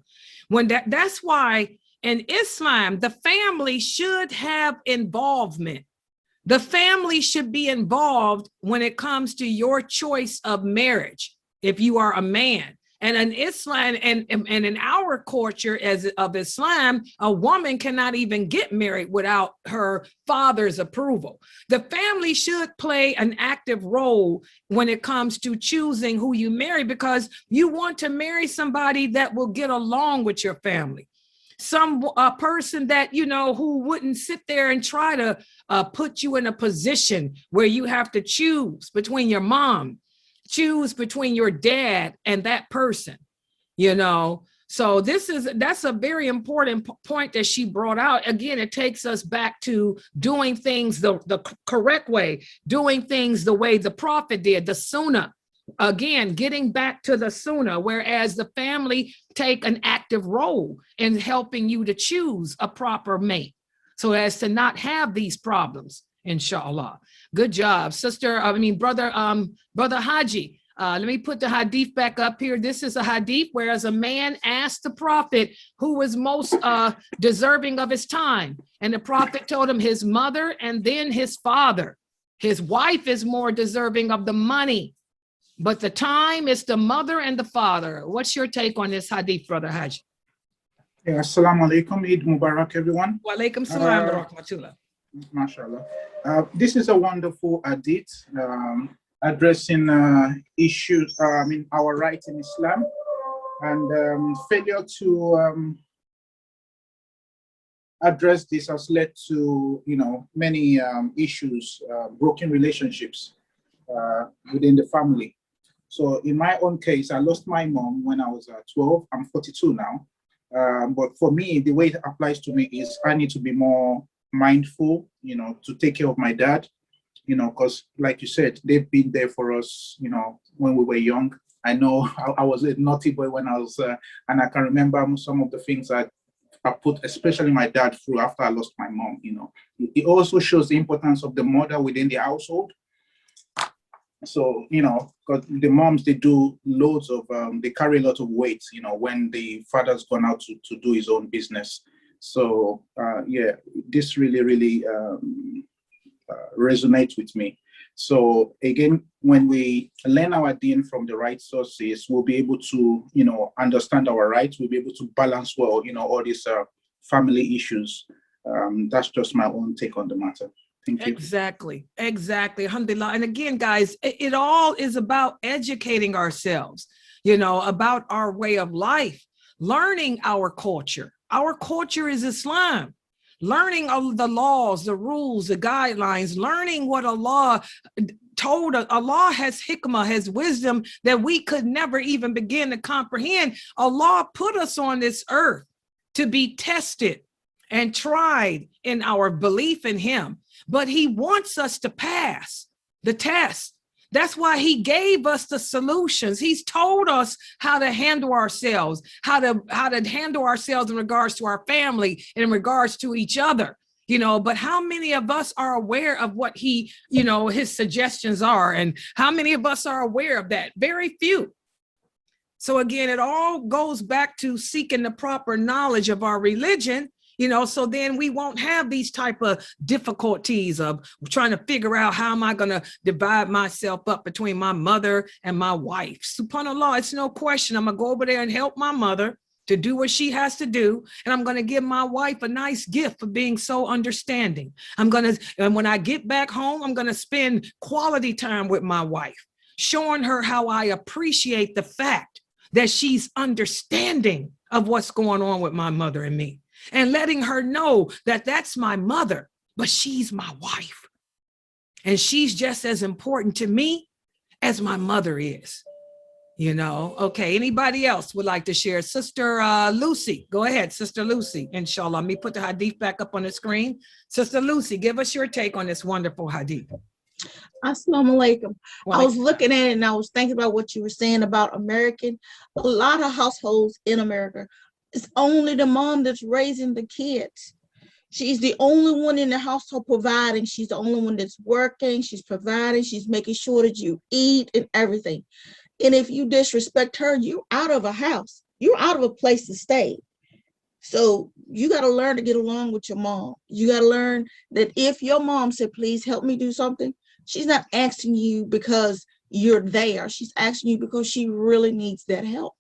[SPEAKER 2] That's why in Islam, the family should have involvement. The family should be involved when it comes to your choice of marriage, if you are a man. And in Islam and in our culture as of Islam, a woman cannot even get married without her father's approval. The family should play an active role when it comes to choosing who you marry, because you want to marry somebody that will get along with your family. Some person that, you know, who wouldn't sit there and try to put you in a position where you have to choose between your mom, choose between your dad and that person, you know. So that's a very important point that she brought out. Again, it takes us back to doing things the correct way, doing things the way the prophet did, the sunnah. Again, getting back to the sunnah, whereas the family take an active role in helping you to choose a proper mate so as to not have these problems, inshallah. Good job, brother Haji. Let me put the hadith back up here. This is a hadith whereas a man asked the prophet who was most deserving of his time. And the prophet told him his mother and then his father. His wife is more deserving of the money, but the time is the mother and the father. What's your take on this hadith, Brother Hajj?
[SPEAKER 6] Yeah, Assalamu alaikum, Eid Mubarak, everyone.
[SPEAKER 2] Wa alaikum salam wa rahmatullah.
[SPEAKER 6] MashaAllah. This is a wonderful hadith addressing issues, our rights in Islam, and failure to address this has led to, many issues, broken relationships within the family. So in my own case, I lost my mom when I was 12. I'm 42 now. But for me, the way it applies to me is I need to be more mindful, to take care of my dad, because like you said, they've been there for us, when we were young. I know I was a naughty boy when I was, and I can remember some of the things I put, especially my dad, through after I lost my mom. It also shows the importance of the mother within the household. So, because the moms, they do loads of, they carry a lot of weight, when the father's gone out to do his own business. So, this really, really resonates with me. So again, when we learn our deen from the right sources, we'll be able to, understand our rights. We'll be able to balance well, all these family issues. That's just my own take on the matter. Thank you.
[SPEAKER 2] Exactly. Alhamdulillah. And again, guys, it all is about educating ourselves, about our way of life, learning our culture. Our culture is Islam. Learning all the laws, the rules, the guidelines, learning what Allah told us. Allah has hikmah, has wisdom that we could never even begin to comprehend. Allah put us on this earth to be tested and tried in our belief in him. But he wants us to pass the test. That's why he gave us the solutions. He's told us how to handle ourselves, how to handle ourselves in regards to our family, in regards to each other, but how many of us are aware of what he, his suggestions are, and how many of us are aware of that? Very few. So again, it all goes back to seeking the proper knowledge of our religion, so then we won't have these type of difficulties of trying to figure out how am I going to divide myself up between my mother and my wife. SubhanAllah, it's no question. I'm going to go over there and help my mother to do what she has to do. And I'm going to give my wife a nice gift for being so understanding. And when I get back home, I'm going to spend quality time with my wife, showing her how I appreciate the fact that she's understanding of what's going on with my mother and me. And letting her know that that's my mother, but she's my wife. And she's just as important to me as my mother is, Okay, anybody else would like to share? Sister Lucy, go ahead, Sister Lucy, inshallah. Let me put the hadith back up on the screen. Sister Lucy, give us your take on this wonderful hadith.
[SPEAKER 7] Assalamu alaikum. I was looking at it and I was thinking about what you were saying about American. A lot of households in America, it's only the mom that's raising the kids. She's the only one in the household providing. She's the only one that's working. She's providing. She's making sure that you eat and everything. And if you disrespect her, you're out of a house. You're out of a place to stay. So you got to learn to get along with your mom. You got to learn that if your mom said, please help me do something, she's not asking you because you're there. She's asking you because she really needs that help.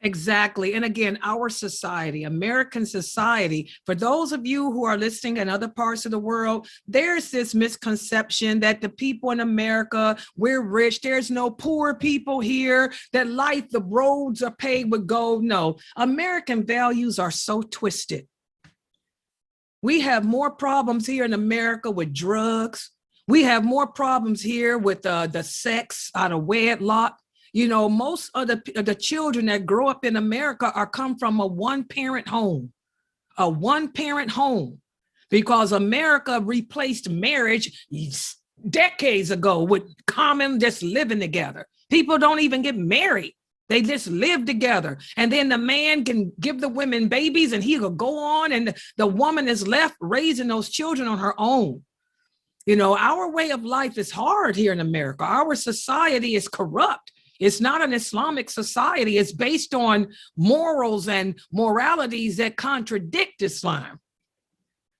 [SPEAKER 2] Exactly. And again, our society, American society, for those of you who are listening in other parts of the world, there's this misconception that the people in America, we're rich. There's no poor people here, that life, the roads are paved with gold. No, American values are so twisted. We have more problems here in America with drugs. We have more problems here with the sex out of wedlock. You know, most of the children that grow up in America are come from a one-parent home, because America replaced marriage decades ago with common just living together. People don't even get married. They just live together. And then the man can give the women babies and he will go on, and the woman is left raising those children on her own. You know, our way of life is hard here in America. Our society is corrupt. It's not an Islamic society. It's based on morals and moralities that contradict Islam.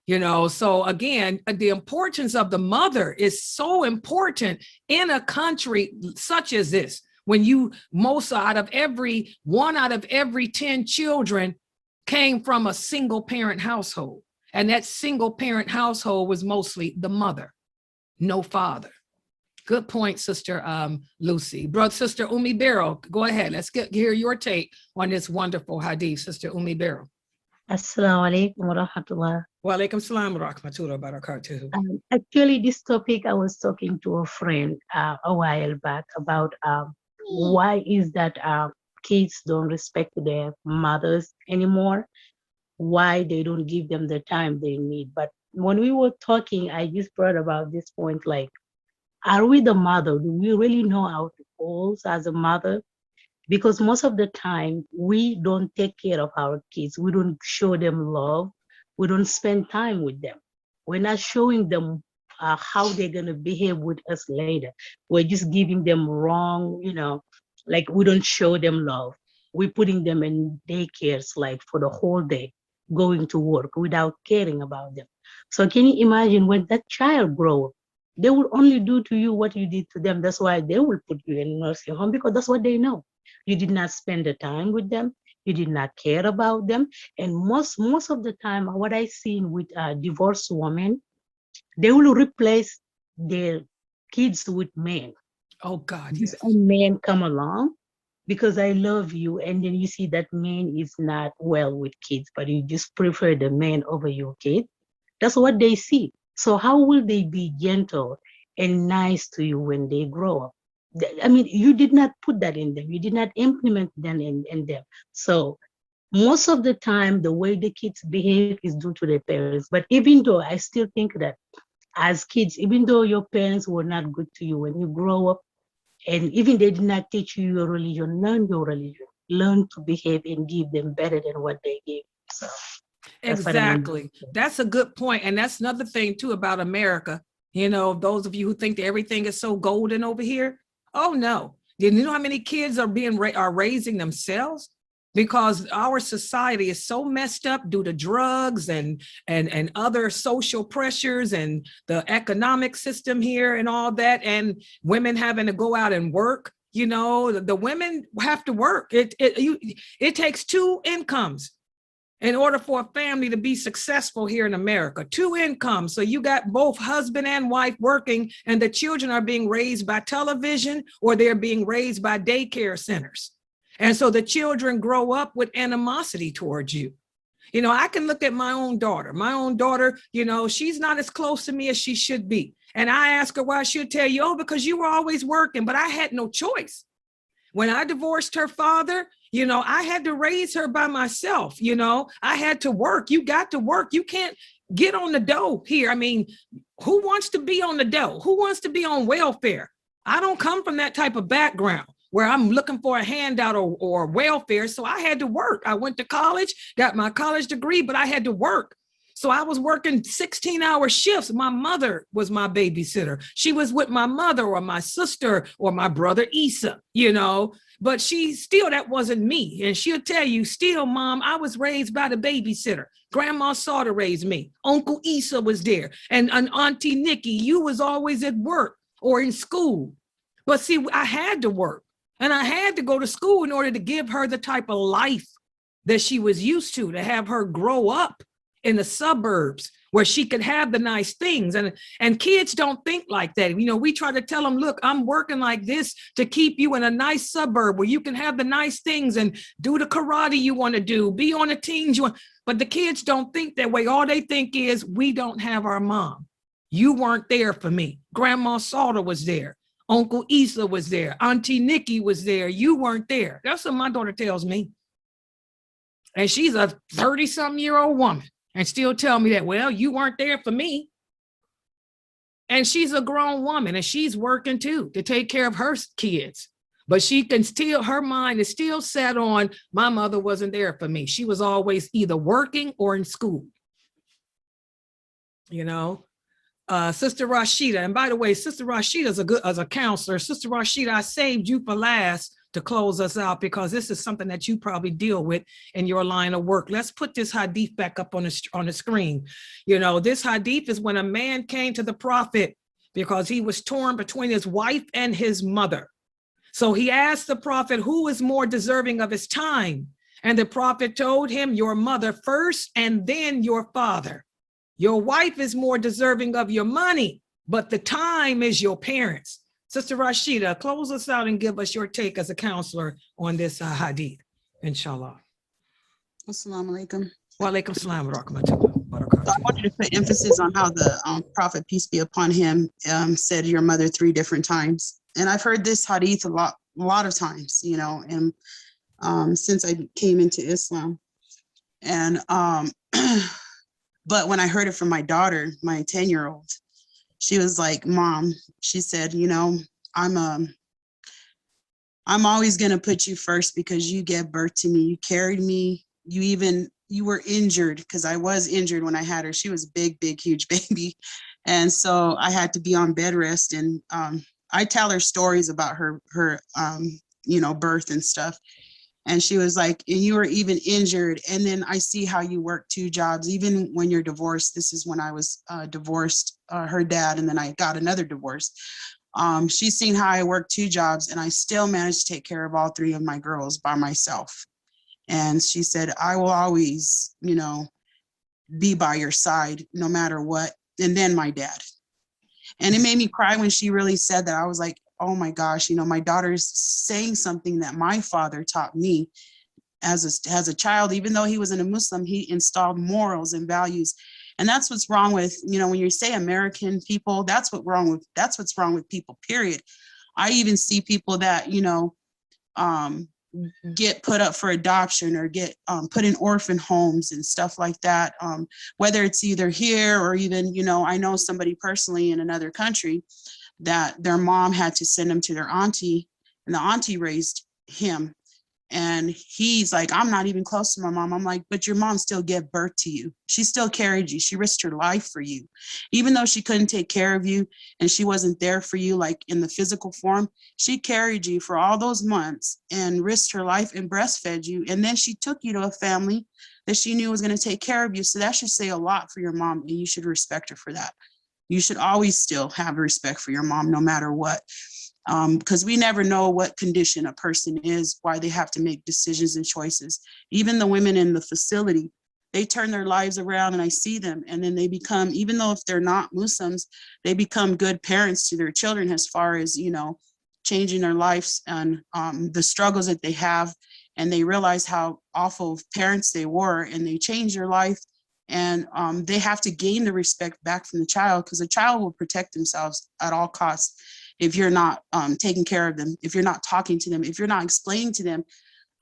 [SPEAKER 2] You know, so again, the importance of the mother is so important in a country such as this. When you, one out of every 10 children came from a single parent household. And that single parent household was mostly the mother, no father. Good point, Sister Lucy. Brother, Sister Umi Barrow, go ahead. Let's hear your take on this wonderful hadith, Sister Umi Barrow.
[SPEAKER 8] Assalamu alaikum wa rahmatullah.
[SPEAKER 2] Wa alaikum salam wa rahmatullah wa barakatuh.
[SPEAKER 8] Actually, this topic, I was talking to a friend a while back about why is that kids don't respect their mothers anymore, why they don't give them the time they need. But when we were talking, I just brought about this point, like, are we the mother? Do we really know our goals as a mother? Because most of the time, we don't take care of our kids. We don't show them love. We don't spend time with them. We're not showing them how they're going to behave with us later. We're just giving them wrong, like we don't show them love. We're putting them in daycares like for the whole day, going to work without caring about them. So can you imagine when that child grows up, they will only do to you what you did to them. That's why they will put you in a nursing home, because that's what they know. You did not spend the time with them. You did not care about them. And most of the time, what I seen with divorced women, they will replace their kids with men.
[SPEAKER 2] Oh God,
[SPEAKER 8] yes.
[SPEAKER 2] yes.
[SPEAKER 8] A man come along because I love you, and then you see that man is not well with kids, but you just prefer the man over your kid. That's what they see. So how will they be gentle and nice to you when they grow up? I mean, you did not put that in them. You did not implement that in them. So most of the time, the way the kids behave is due to their parents. But even though I still think that as kids, even though your parents were not good to you, when you grow up, and even they did not teach you your religion, learn your religion, learn to behave and give them better than what they gave. So
[SPEAKER 2] exactly. That's a good point. And that's another thing too about America. You know, those of you who think that everything is so golden over here. Oh no. You know how many kids are raising themselves? Because our society is so messed up due to drugs and other social pressures and the economic system here and all that, and women having to go out and work. You know, the women have to work. It takes two incomes in order for a family to be successful here in America. Two incomes. So you got both husband and wife working, and the children are being raised by television or they're being raised by daycare centers. And so the children grow up with animosity towards you. You know, I can look at my own daughter. My own daughter, you know, she's not as close to me as she should be. And I ask her why, she'll tell you, oh, because you were always working, but I had no choice. When I divorced her father, you know, I had to raise her by myself. You know, I had to work. You got to work. You can't get on the dough here. I mean, who wants to be on the dough? Who wants to be on welfare? I don't come from that type of background where I'm looking for a handout or welfare. So I had to work. I went to college, got my college degree, but I had to work. So I was working 16-hour shifts. My mother was my babysitter. She was with my mother or my sister or my brother Issa, you know, but that wasn't me. And she'll tell you, still, Mom, I was raised by the babysitter. Grandma saw to raise me. Uncle Issa was there. And Auntie Nikki, you was always at work or in school. But see, I had to work. And I had to go to school in order to give her the type of life that she was used to have her grow up in the suburbs where she could have the nice things. And kids don't think like that. You know, we try to tell them, look, I'm working like this to keep you in a nice suburb where you can have the nice things and do the karate you want to do, be on the teams you want. But the kids don't think that way. All they think is, we don't have our mom. You weren't there for me. Grandma Salter was there. Uncle Issa was there. Auntie Nikki was there. You weren't there. That's what my daughter tells me. And she's a 30-something-year-old woman and still tell me that, well, you weren't there for me. And she's a grown woman and she's working too to take care of her kids. But she can still, her mind is still set on, my mother wasn't there for me. She was always either working or in school. You know, Sister Rashida, and by the way, Sister Rashida is as a counselor. Sister Rashida, I saved you for last to close us out because this is something that you probably deal with in your line of work. Let's put this hadith back up on the screen. You know, this hadith is when a man came to the prophet because he was torn between his wife and his mother. So he asked the prophet, who is more deserving of his time? And the prophet told him, your mother first and then your father. Your wife is more deserving of your money, but the time is your parents. Sister Rashida, close us out and give us your take as a counselor on this hadith, inshallah.
[SPEAKER 9] Assalamu alaikum.
[SPEAKER 2] Wa alaikum salam wa rahmatullah.
[SPEAKER 9] So I wanted to put emphasis on how the Prophet, peace be upon him, said your mother 3 different times. And I've heard this hadith a lot of times, you know, and since I came into Islam. And but when I heard it from my daughter, my 10-year-old, she was like, Mom, she said, you know, I'm always going to put you first because you gave birth to me. You carried me. You were injured because I was injured when I had her. She was a big, huge baby. And so I had to be on bed rest. And I tell her stories about her you know, birth and stuff. And she was like, and you were even injured. And then I see how you work 2 jobs, even when you're divorced. This is when I was divorced, her dad, and then I got another divorce. She's seen how I worked 2 jobs and I still managed to take care of all 3 of my girls by myself. And she said, I will always, you know, be by your side no matter what. And then my dad. And it made me cry when she really said that. I was like, oh my gosh, you know, my daughter's saying something that my father taught me as a child. Even though he wasn't a Muslim, he installed morals and values. And that's what's wrong with, you know, when you say American people, that's what's wrong with people, period. I even see people that, you know, get put up for adoption or get put in orphan homes and stuff like that. Whether it's either here or even, you know, I know somebody personally in another country that their mom had to send him to their auntie, and the auntie raised him. And he's like, I'm not even close to my mom. I'm like, but your mom still gave birth to you. She still carried you. She risked her life for you. Even though she couldn't take care of you and she wasn't there for you, like in the physical form, she carried you for all those months and risked her life and breastfed you. And then she took you to a family that she knew was going to take care of you. So that should say a lot for your mom, and you should respect her for that. You should always still have respect for your mom, no matter what. Because we never know what condition a person is, why they have to make decisions and choices. Even the women in the facility, they turn their lives around, and I see them, and then they become, even though if they're not Muslims, they become good parents to their children as far as, you know, changing their lives and the struggles that they have, and they realize how awful parents they were, and they change their life. And they have to gain the respect back from the child, because the child will protect themselves at all costs. If you're not taking care of them, if you're not talking to them, if you're not explaining to them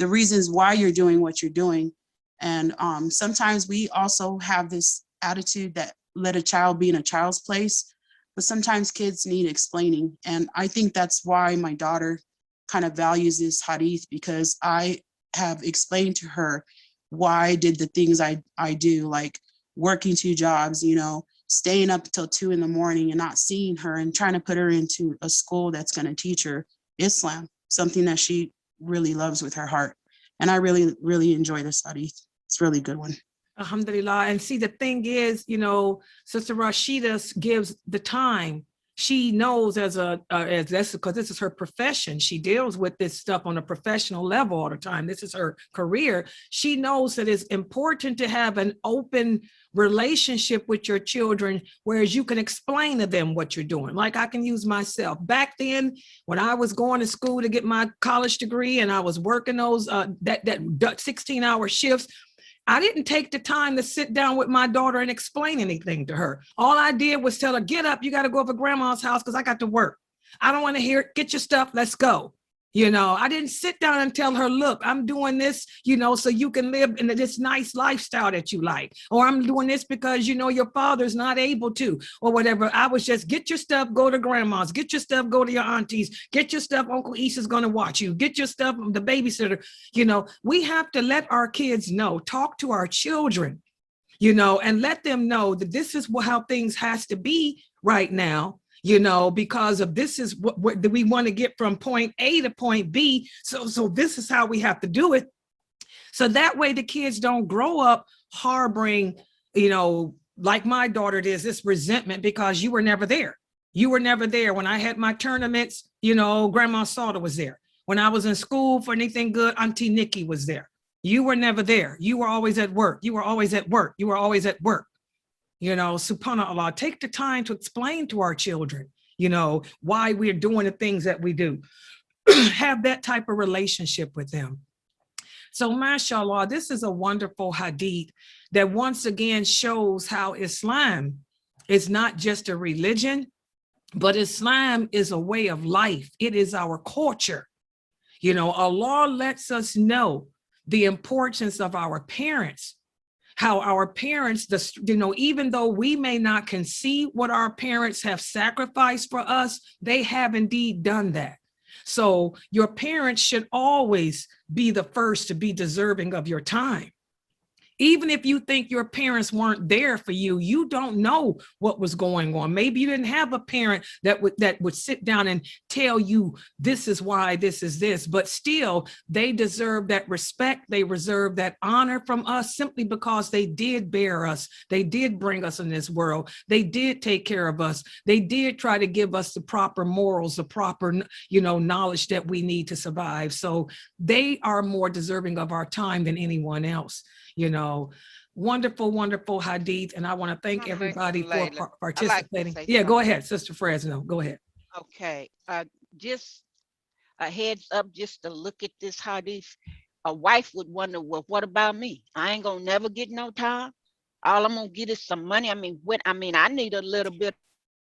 [SPEAKER 9] the reasons why you're doing what you're doing. And sometimes we also have this attitude that let a child be in a child's place, but sometimes kids need explaining. And I think that's why my daughter kind of values this hadith, because I have explained to her why I did the things I do, like working 2 jobs, you know, staying up until 2 in the morning and not seeing her, and trying to put her into a school that's going to teach her Islam, something that she really loves with her heart. And I really, really enjoy this hadith. It's a really good one.
[SPEAKER 2] Alhamdulillah. And see, the thing is, you know, Sister Rashida gives the time She knows as that's because this is her profession. She deals with this stuff on a professional level all the time. This is her career. She knows that it's important to have an open relationship with your children, whereas you can explain to them what you're doing. Like I can use myself. Back then, when I was going to school to get my college degree and I was working those that 16-hour shifts, I didn't take the time to sit down with my daughter and explain anything to her. All I did was tell her, get up, you got to go over grandma's house because I got to work. I don't want to hear it. Get your stuff, let's go. You know, I didn't sit down and tell her, look, I'm doing this, you know, so you can live in this nice lifestyle that you like, or I'm doing this because, you know, your father's not able to, or whatever. I was just, get your stuff, go to grandma's, get your stuff, go to your auntie's, get your stuff, Uncle Issa's going to watch you, get your stuff, the babysitter. You know, we have to let our kids know, talk to our children, you know, and let them know that this is how things has to be right now. You know, because of this is what we want to get from point A to point B. So this is how we have to do it. So that way the kids don't grow up harboring, you know, like my daughter does, this resentment because you were never there. You were never there. When I had my tournaments, you know, Grandma Sauter was there. When I was in school for anything good, Auntie Nikki was there. You were never there. You were always at work. You were always at work. You were always at work. You know, subhanAllah, take the time to explain to our children, you know, why we're doing the things that we do. Have that type of relationship with them. So, mashallah, this is a wonderful hadith that once again shows how Islam is not just a religion, but Islam is a way of life. It is our culture. You know, Allah lets us know the importance of our parents. How our parents, you know, even though we may not conceive what our parents have sacrificed for us, they have indeed done that. So your parents should always be the first to be deserving of your time. Even if you think your parents weren't there for you, you don't know what was going on. Maybe you didn't have a parent that would sit down and tell you, this is why this is this, but still they deserve that respect. They deserve that honor from us simply because they did bear us. They did bring us in this world. They did take care of us. They did try to give us the proper morals, the proper, you know, knowledge that we need to survive. So they are more deserving of our time than anyone else. You know, wonderful, wonderful hadith. And I want to thank everybody for participating.
[SPEAKER 10] Like
[SPEAKER 2] yeah, go ahead, Sister Fresno. Go ahead.
[SPEAKER 10] Okay. Just a heads up, just to look at this hadith. A wife would wonder, well, what about me? I ain't gonna never get no time. All I'm gonna get is some money. I mean, I need a little bit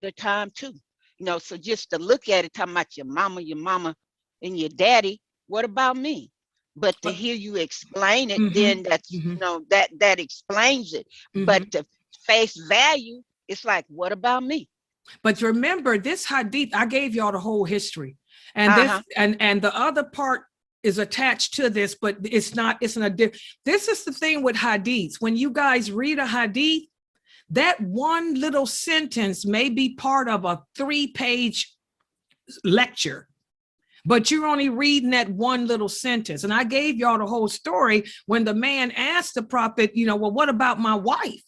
[SPEAKER 10] of time too. You know, so just to look at it, talking about your mama, and your daddy, what about me? But to hear you explain it, then that's, you know, that explains it. But to face value, it's like, what about me?
[SPEAKER 2] But remember, this hadith, I gave y'all the whole history. And this and the other part is attached to this, but it's not this is the thing with hadiths. When you guys read a hadith, that one little sentence may be part of a 3-page lecture. But you're only reading that one little sentence. And I gave y'all the whole story when the man asked the prophet, you know, well, what about my wife?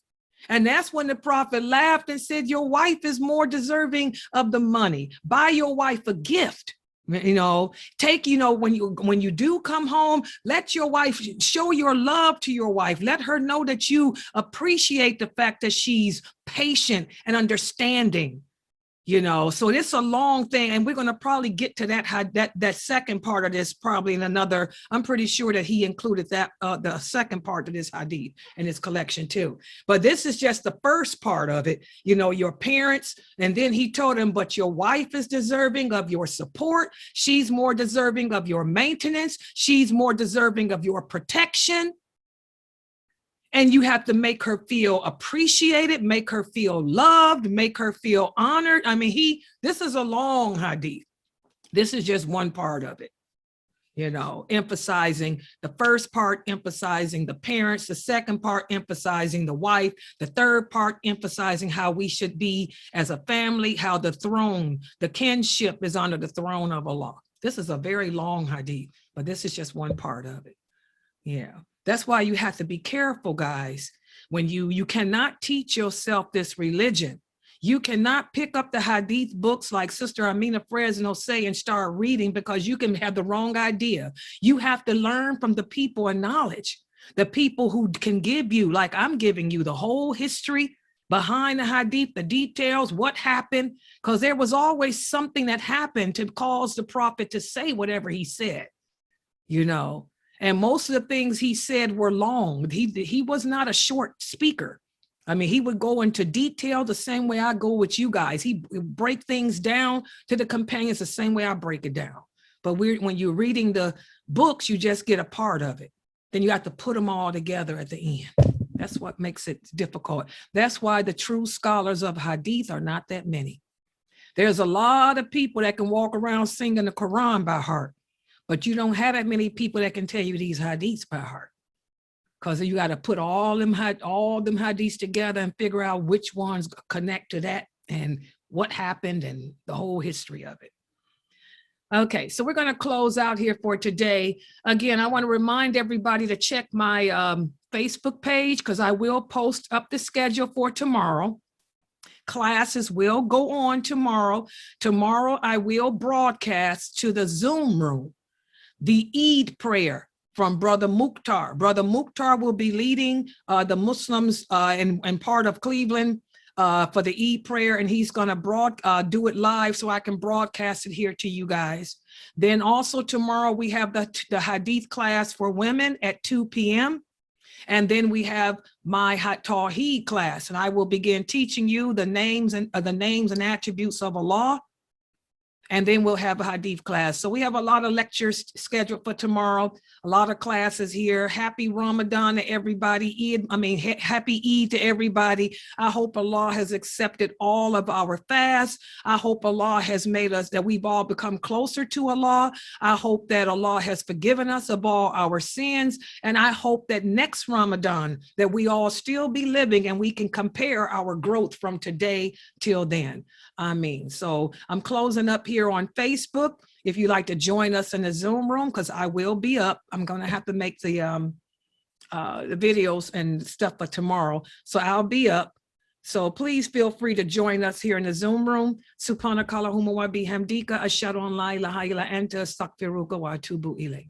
[SPEAKER 2] And that's when the prophet laughed and said, your wife is more deserving of the money. Buy your wife a gift. You know, take, you know, when you do come home, let your wife, show your love to your wife. Let her know that you appreciate the fact that she's patient and understanding. You know, so it's a long thing, and we're going to probably get to that second part of this probably in another. I'm pretty sure that he included that the second part of this hadith in his collection too. But this is just the first part of it. You know, your parents, and then he told him, but your wife is deserving of your support. She's more deserving of your maintenance. She's more deserving of your protection. And you have to make her feel appreciated, make her feel loved, make her feel honored. I mean, this is a long hadith. This is just one part of it, you know, emphasizing the first part, emphasizing the parents, the second part, emphasizing the wife, the third part, emphasizing how we should be as a family, how the throne, the kinship is under the throne of Allah. This is a very long hadith, but this is just one part of it. Yeah. That's why you have to be careful, guys. When you cannot teach yourself this religion. You cannot pick up the hadith books like Sister Amina Fresno say and start reading, because you can have the wrong idea. You have to learn from the people and knowledge, the people who can give you, like I'm giving you, the whole history behind the hadith, the details, what happened, because there was always something that happened to cause the prophet to say whatever he said, you know. And most of the things he said were long. He was not a short speaker. I mean, he would go into detail the same way I go with you guys. He would break things down to the companions the same way I break it down. But when you're reading the books, you just get a part of it. Then you have to put them all together at the end. That's what makes it difficult. That's why the true scholars of hadith are not that many. There's a lot of people that can walk around singing the Quran by heart, but you don't have that many people that can tell you these hadiths by heart. Because you got to put all them hadiths together and figure out which ones connect to that and what happened and the whole history of it. Okay, so we're going to close out here for today. Again, I want to remind everybody to check my Facebook page, because I will post up the schedule for tomorrow. Classes will go on tomorrow. Tomorrow, I will broadcast to the Zoom room the Eid prayer from Brother Mukhtar. Brother Mukhtar will be leading the Muslims in part of Cleveland for the Eid prayer, and he's going to do it live so I can broadcast it here to you guys. Then also tomorrow we have the Hadith class for women at 2 p.m. And then we have my Tawheed class, and I will begin teaching you the names and attributes of Allah. And then we'll have a hadith class. So we have a lot of lectures scheduled for tomorrow, a lot of classes here. Happy Ramadan to everybody. Happy Eid to everybody. I hope Allah has accepted all of our fasts. I hope Allah has made us, that we've all become closer to Allah. I hope that Allah has forgiven us of all our sins. And I hope that next Ramadan, that we all still be living and we can compare our growth from today till then. So I'm closing up here on Facebook. If you'd like to join us in the Zoom room, because I will be up. I'm going to have to make the videos and stuff for tomorrow. So I'll be up. So please feel free to join us here in the Zoom room. Subhanaka Allahumma wa bihamdika ashhadu an la ilaha illa anta astaghfiruka wa atubu ilayk.